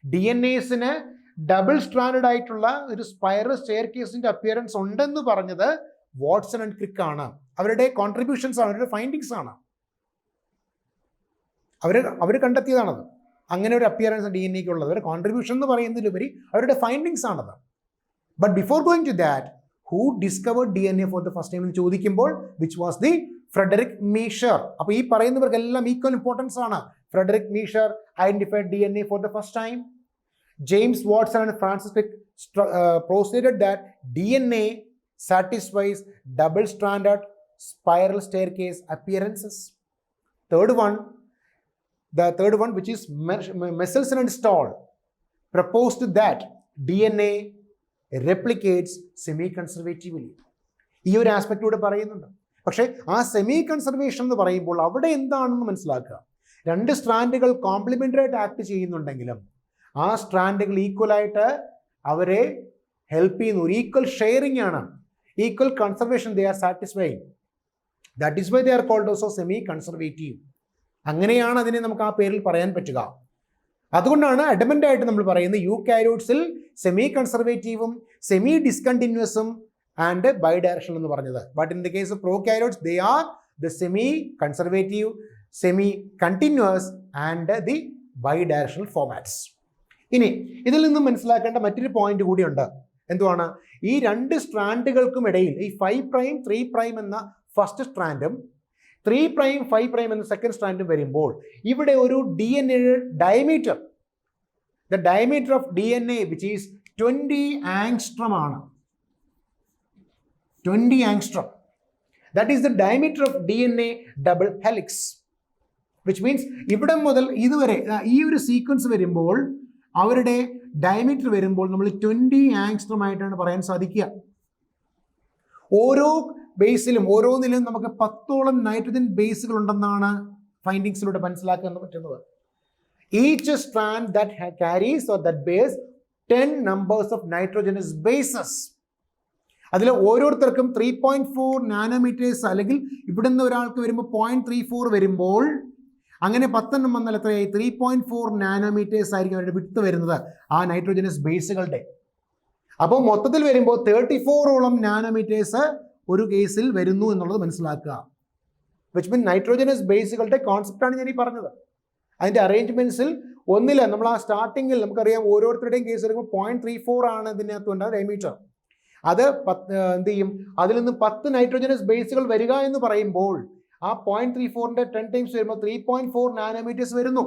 DNA-സിന് ഡബിൾ സ്ട്രാൻഡഡ് ആയിട്ടുള്ള ഒരു സ്പൈറൽ സ്റ്റെയർ കേസിന്റെ അപ്പിയറൻസ് ഉണ്ടെന്ന് പറഞ്ഞത് വാട്സൺ ആൻഡ് ക്രിക്ക് ആണ്. അവരുടെ കോൺട്രിബ്യൂഷൻസ് ആണ്, അവരുടെ ഫൈൻഡിങ്സ് ആണ്, അവർ കണ്ടെത്തിയതാണത്. അങ്ങനെ ഒരു അപ്പിയറൻസ് DNA-ക്ക് ഉള്ളത് അവരുടെ കോൺട്രിബ്യൂഷൻ എന്ന് പറയുന്നതിലുപരി അവരുടെ ഫൈൻഡിങ്സ് ആണത്. But before going to that, who discovered DNA for the first time എന്ന് ചോദിക്കുമ്പോൾ which was the Frederick Miescher. അപ്പോൾ ഈ പറയുന്നവർക്കെല്ലാം ഈക്വൽ ഇമ്പോർട്ടൻസ് ആണ്. Frederick Miescher identified DNA for the first time. James Watson and Francis Crick postulated that DNA satisfies double-stranded spiral staircase appearances. The third one, which is Messelson and Stahl, proposed that DNA replicates semi-conservatively. ഈ ഒരു ആസ്പെക്റ്റൂടെ പറയുന്നുണ്ട്. പക്ഷേ ആ semi conservation എന്ന് പറയുമ്പോൾ അവിടെ എന്താണെന്ന് മനസ്സിലാക്കുക. രണ്ട് സ്ട്രാൻഡുകൾ കോംപ്ലിമെൻ്ററി ആയിട്ട് ആക്ട് ചെയ്യുന്നുണ്ടെങ്കിലും ആ സ്ട്രാൻഡുകൾ ഈക്വലായിട്ട് അവരെ ഹെൽപ്പ് ചെയ്യുന്നു. ഒരു ഈക്വൽ ഷെയറിംഗ് ആണ്, equal conservation they are satisfying. That is why they are called also semi conservative. അങ്ങനെയാണ് അതിനെ നമുക്ക് ആ പേരിൽ പറയാൻ പറ്റുക. അതുകൊണ്ടാണ് അഡമൻ്റ് ആയിട്ട് നമ്മൾ പറയുന്നത് യൂകാരിയോട്സിൽ സെമി കൺസർവേറ്റീവും സെമി ഡിസ്കണ്ടിന്യൂസും ആൻഡ് ബൈ ഡയറക്ഷൻ എന്ന് പറഞ്ഞത്. But in the case of prokaryotes they are the semi conservative, semi continuous and the bidirectional formats. ഇനി ഇതിൽ നിന്നും മനസ്സിലാക്കേണ്ട മറ്റൊരു പോയിന്റ് കൂടിയുണ്ട്. എന്തുവാണ്? ഈ രണ്ട് സ്ട്രാൻഡുകൾക്കും ഇടയിൽ ഈ 5' 3' എന്ന ഫസ്റ്റ് സ്ട്രാൻഡും 3' 5' എന്ന സെക്കൻഡ് സ്ട്രാൻഡും വരുമ്പോൾ ഇവിടെ ഒരു DNA diameter, the diameter of DNA which is 20 angstrom ആണ്. 20 angstrom. That is the diameter of DNA double helix. Which means ഇവിടെ മുതൽ ഇതുവരെ ഈ ഒരു സീക്വൻസ് വരുമ്പോൾ അവരുടെ ഡയമീറ്റർ വരുമ്പോൾ നമ്മൾ 20 ആങ്സ്ട്രം ആയിട്ടാണ് പറയാൻ സാധിക്കുക. ഓരോ ബേസിലും ഓരോന്നിലും നമുക്ക് 10ഓളം നൈട്രജൻ ബേസുകൾ ഉണ്ടെന്നാണ് ഫൈൻഡിങ്സിലൂടെ മനസ്സിലാക്കാൻ പറ്റുന്നത്. Each strand that carries or that base 10 numbers of nitrogenase bases. അതിൽ ഓരോരുത്തർക്കും 3.4 നാനോമീറ്റേഴ്സ്, അല്ലെങ്കിൽ ഇവിടുന്ന് ഒരാൾക്ക് വരുമ്പോൾ 0.34 വരുമ്പോൾ അങ്ങനെ 10 വന്നാൽ എത്രയായി? 3.4 നാനോമീറ്റേഴ്സ് ആയിരിക്കും അവരുടെ വിട്ട് വരുന്നത് ആ നൈട്രോജനസ് ബേസുകളുടെ. അപ്പോൾ മൊത്തത്തിൽ വരുമ്പോൾ 34ഓളം നാനോമീറ്റേഴ്സ് ഒരു കേസിൽ വരുന്നു എന്നുള്ളത് മനസ്സിലാക്കുക. വിച്ച് മീൻ നൈട്രോജനസ് ബേസുകളുടെ കോൺസെപ്റ്റാണ് ഞാൻ ഈ പറഞ്ഞത്. അതിൻ്റെ അറേഞ്ച്മെൻറ്റ്സിൽ ഒന്നില്ല, നമ്മൾ ആ സ്റ്റാർട്ടിങ്ങിൽ നമുക്കറിയാം ഓരോരുത്തരുടെയും കേസ് എടുക്കുമ്പോൾ 0.34 ആണ് ഇതിനകത്തുണ്ട് ഡയമീറ്റർ. അത് എന്ത് ചെയ്യും? അതിൽ നിന്ന് 10 നൈട്രോജനസ് ബേസുകൾ വരിക എന്ന് പറയുമ്പോൾ ആ 0.34ന്റെ 10 ടൈംസ് വരുമ്പോൾ 3.4 നാനോമീറ്റേഴ്സ് വരുന്നു.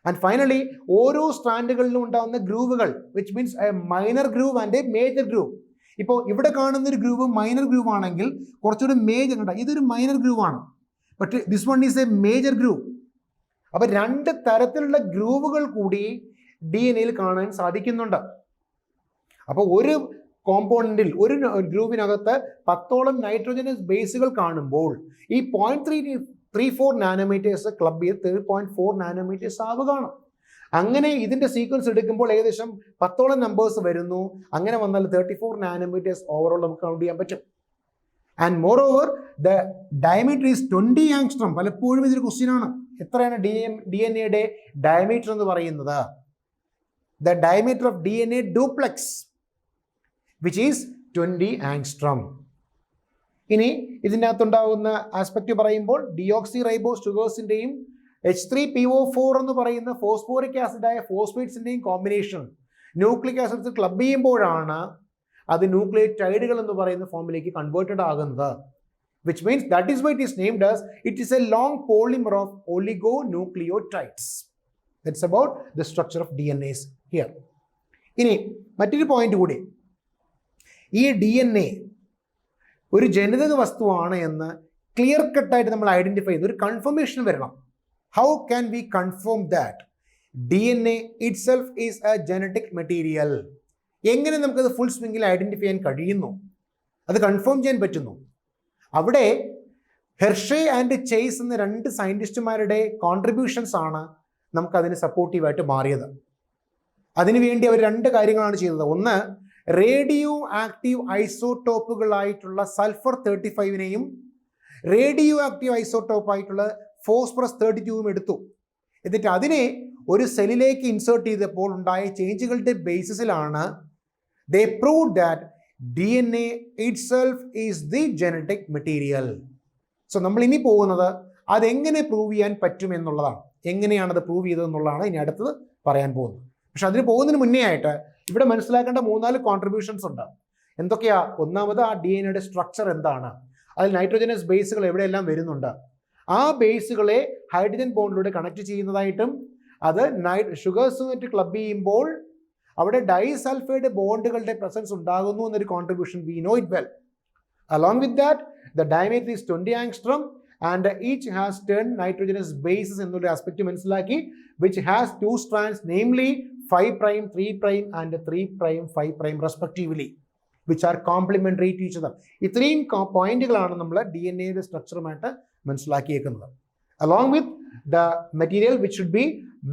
ആൻഡ് ഫൈനലി ഓരോ സ്ട്രാൻഡുകളിലും ഉണ്ടാകുന്ന ഗ്രൂവുകൾ, which means a minor groove and a major groove. ഇപ്പോൾ ഇവിടെ കാണുന്ന ഒരു ഗ്രൂവ് മൈനർ ഗ്രൂവ് ആണെങ്കിൽ കുറച്ചുകൂടി മേജർ ഉണ്ട്. ഇതൊരു മൈനർ ഗ്രൂവ് ആണ്, but this one is A major groove. അപ്പോൾ രണ്ട് തരത്തിലുള്ള ഗ്രൂവുകൾ കൂടി DNA-യിൽ കാണാൻ സാധിക്കുന്നുണ്ട്. അപ്പോൾ ഒരു കോമ്പോണൻറ്റിൽ ഒരു ഗ്രൂപ്പിനകത്ത് 10ഓളം നൈട്രോജനസ് ബേസുകൾ കാണുമ്പോൾ ഈ 0.34 നാനോമീറ്റേഴ്സ് ക്ലബ് ചെയ്ത് 3.4 നാനോമീറ്റേഴ്സ് ആവുകയാണ്. അങ്ങനെ ഇതിൻ്റെ സീക്വൻസ് എടുക്കുമ്പോൾ ഏകദേശം 10ഓളം നമ്പേഴ്സ് വരുന്നു. അങ്ങനെ വന്നാൽ 34 നാനോമീറ്റേഴ്സ് ഓവറോൾ നമുക്ക് കൗണ്ട് ചെയ്യാൻ പറ്റും. And more over the diameter is 20 angstrom. പലപ്പോഴും ഇതൊരു ക്വസ്റ്റ്യൻ ആണ്. എത്രയാണ് DNA-യുടെ ഡയമീറ്റർ എന്ന് പറയുന്നത്? The diameter of DNA duplex which is 20 angstrom. ഇനി ഇതിൻ്റെ അകത്തുണ്ടാകുന്ന ആസ്പെക്റ്റ് പറയുമ്പോൾ ഡിയോക്സി റൈബോസ് ഷുഗേഴ്സിൻ്റെയും H3PO4 എന്ന് പറയുന്ന ഫോസ്ഫോറിക് ആസിഡായ ഫോസ്ഫേറ്റ്സിൻ്റെയും കോമ്പിനേഷൻ ന്യൂക്ലിക് ആസിഡ്സ് ക്ലബ് ചെയ്യുമ്പോഴാണ് അത് ന്യൂക്ലിയോടൈഡുകൾ എന്ന് പറയുന്ന ഫോമിലേക്ക് കൺവേർട്ടഡ് ആകുന്നത്. Which means that is why it is named as it is a long polymer of oligonucleotides. That's about the structure of DNAs here. ഇനി മറ്റൊരു പോയിന്റ് കൂടി, ഈ DNA ഒരു ജനിതക വസ്തുവാണ് എന്ന് ക്ലിയർ കട്ടായിട്ട് നമ്മൾ ഐഡൻറ്റിഫൈ ചെയ്യുന്ന ഒരു കൺഫർമേഷൻ വരണം. How can we confirm that DNA itself is A genetic material? എങ്ങനെ നമുക്കത് ഫുൾ സ്വിംഗിൽ ഐഡൻറ്റിഫൈ ചെയ്യാൻ കഴിയുന്നു, അത് കൺഫേം ചെയ്യാൻ പറ്റുന്നു? അവിടെ ഹെർഷേ ആൻഡ് ചേസ് എന്ന 2 സയൻറ്റിസ്റ്റുമാരുടെ കോൺട്രിബ്യൂഷൻസ് ആണ് നമുക്കതിന് സപ്പോർട്ടീവായിട്ട് മാറിയത്. അതിനുവേണ്ടി അവർ 2 കാര്യങ്ങളാണ് ചെയ്തത്. ഒന്ന്, റേഡിയോ ആക്റ്റീവ് ഐസോട്ടോപ്പുകളായിട്ടുള്ള സൾഫർ 35നെയും റേഡിയോ ആക്റ്റീവ് ഐസോട്ടോപ്പായിട്ടുള്ള ഫോസ്ഫറസ് 32വും എടുത്തു. എന്നിട്ട് അതിനെ ഒരു സെല്ലിലേക്ക് ഇൻസേർട്ട് ചെയ്തപ്പോൾ ഉണ്ടായ ചേഞ്ചുകളുടെ ബേസിസിലാണ് they proved that DNA itself is the genetic material. So നമ്മൾ ഇനി പോകുന്നത് അതെങ്ങനെ പ്രൂവ് ചെയ്യാൻ പറ്റും എന്നുള്ളതാണ്. എങ്ങനെയാണത് പ്രൂവ് ചെയ്തതെന്നുള്ളതാണ് ഇനി അടുത്തത് പറയാൻ പോകുന്നത്. പക്ഷെ അതിന് പോകുന്നതിന് മുന്നേ ആയിട്ട് ഇവിടെ മനസ്സിലാക്കേണ്ട 3-4 കോൺട്രിബ്യൂഷൻസ് ഉണ്ട്. എന്തൊക്കെയാ? ഒന്നാമത് ആ DNA യുടെ സ്ട്രക്ചർ എന്താണ്, അതിൽ നൈട്രോജനസ് ബേസുകൾ എവിടെയെല്ലാം വരുന്നുണ്ട്, ആ ബേസുകളെ ഹൈഡ്രജൻ ബോണ്ടിലൂടെ കണക്ട് ചെയ്യുന്നതായിട്ടും അത് ഷുഗേഴ്സുമായിട്ട് ക്ലബ് ചെയ്യുമ്പോൾ അവിടെ ഡൈസൾഫൈഡ് ബോണ്ടുകളുടെ പ്രസൻസ് ഉണ്ടാകുന്നു എന്നൊരു contribution we know it well. Along with that the diameter is 20 angstrom and each has 10 nitrogenase bases എന്നുള്ള ആസ്പെക്ട് മനസ്സിലാക്കി, which has 2 strands, namely 5' 3' and 3' 5' respectively, which are complementary to each other. ഇത്രയും പോയിന്റുകളാണ് നമ്മൾ DNA യുടെ സ്ട്രക്ചറുമായിട്ട് മനസ്സിലാക്കിയേക്കുന്നത്. Along with the material which should be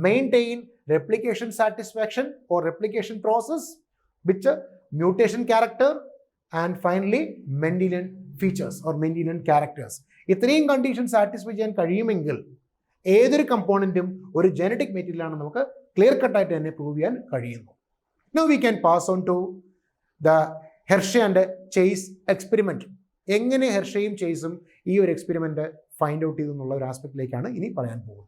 maintain replication satisfaction or replication process, which mutation character, and finally Mendelian features or Mendelian characters. ഇത്രയും condition satisfy ചെയ്യാൻ കഴിയുമെങ്കിൽ ഏതൊരു കമ്പോണൻറ്റും ഒരു genetic material ആണ് നമുക്ക് ക്ലിയർ കട്ടായിട്ട് തന്നെ പ്രൂവ് ചെയ്യാൻ കഴിയുന്നു. Now we can pass on to the Hershey and chase experiment. എങ്ങനെ ഹെർഷയും ചേസും ഈ ഒരു എക്സ്പെരിമെൻറ്റ് ഫൈൻഡ് ഔട്ട് ചെയ്തു എന്നുള്ള ഒരു ആസ്പെക്റ്റിലേക്കാണ് ഇനി പറയാൻ പോകുന്നത്.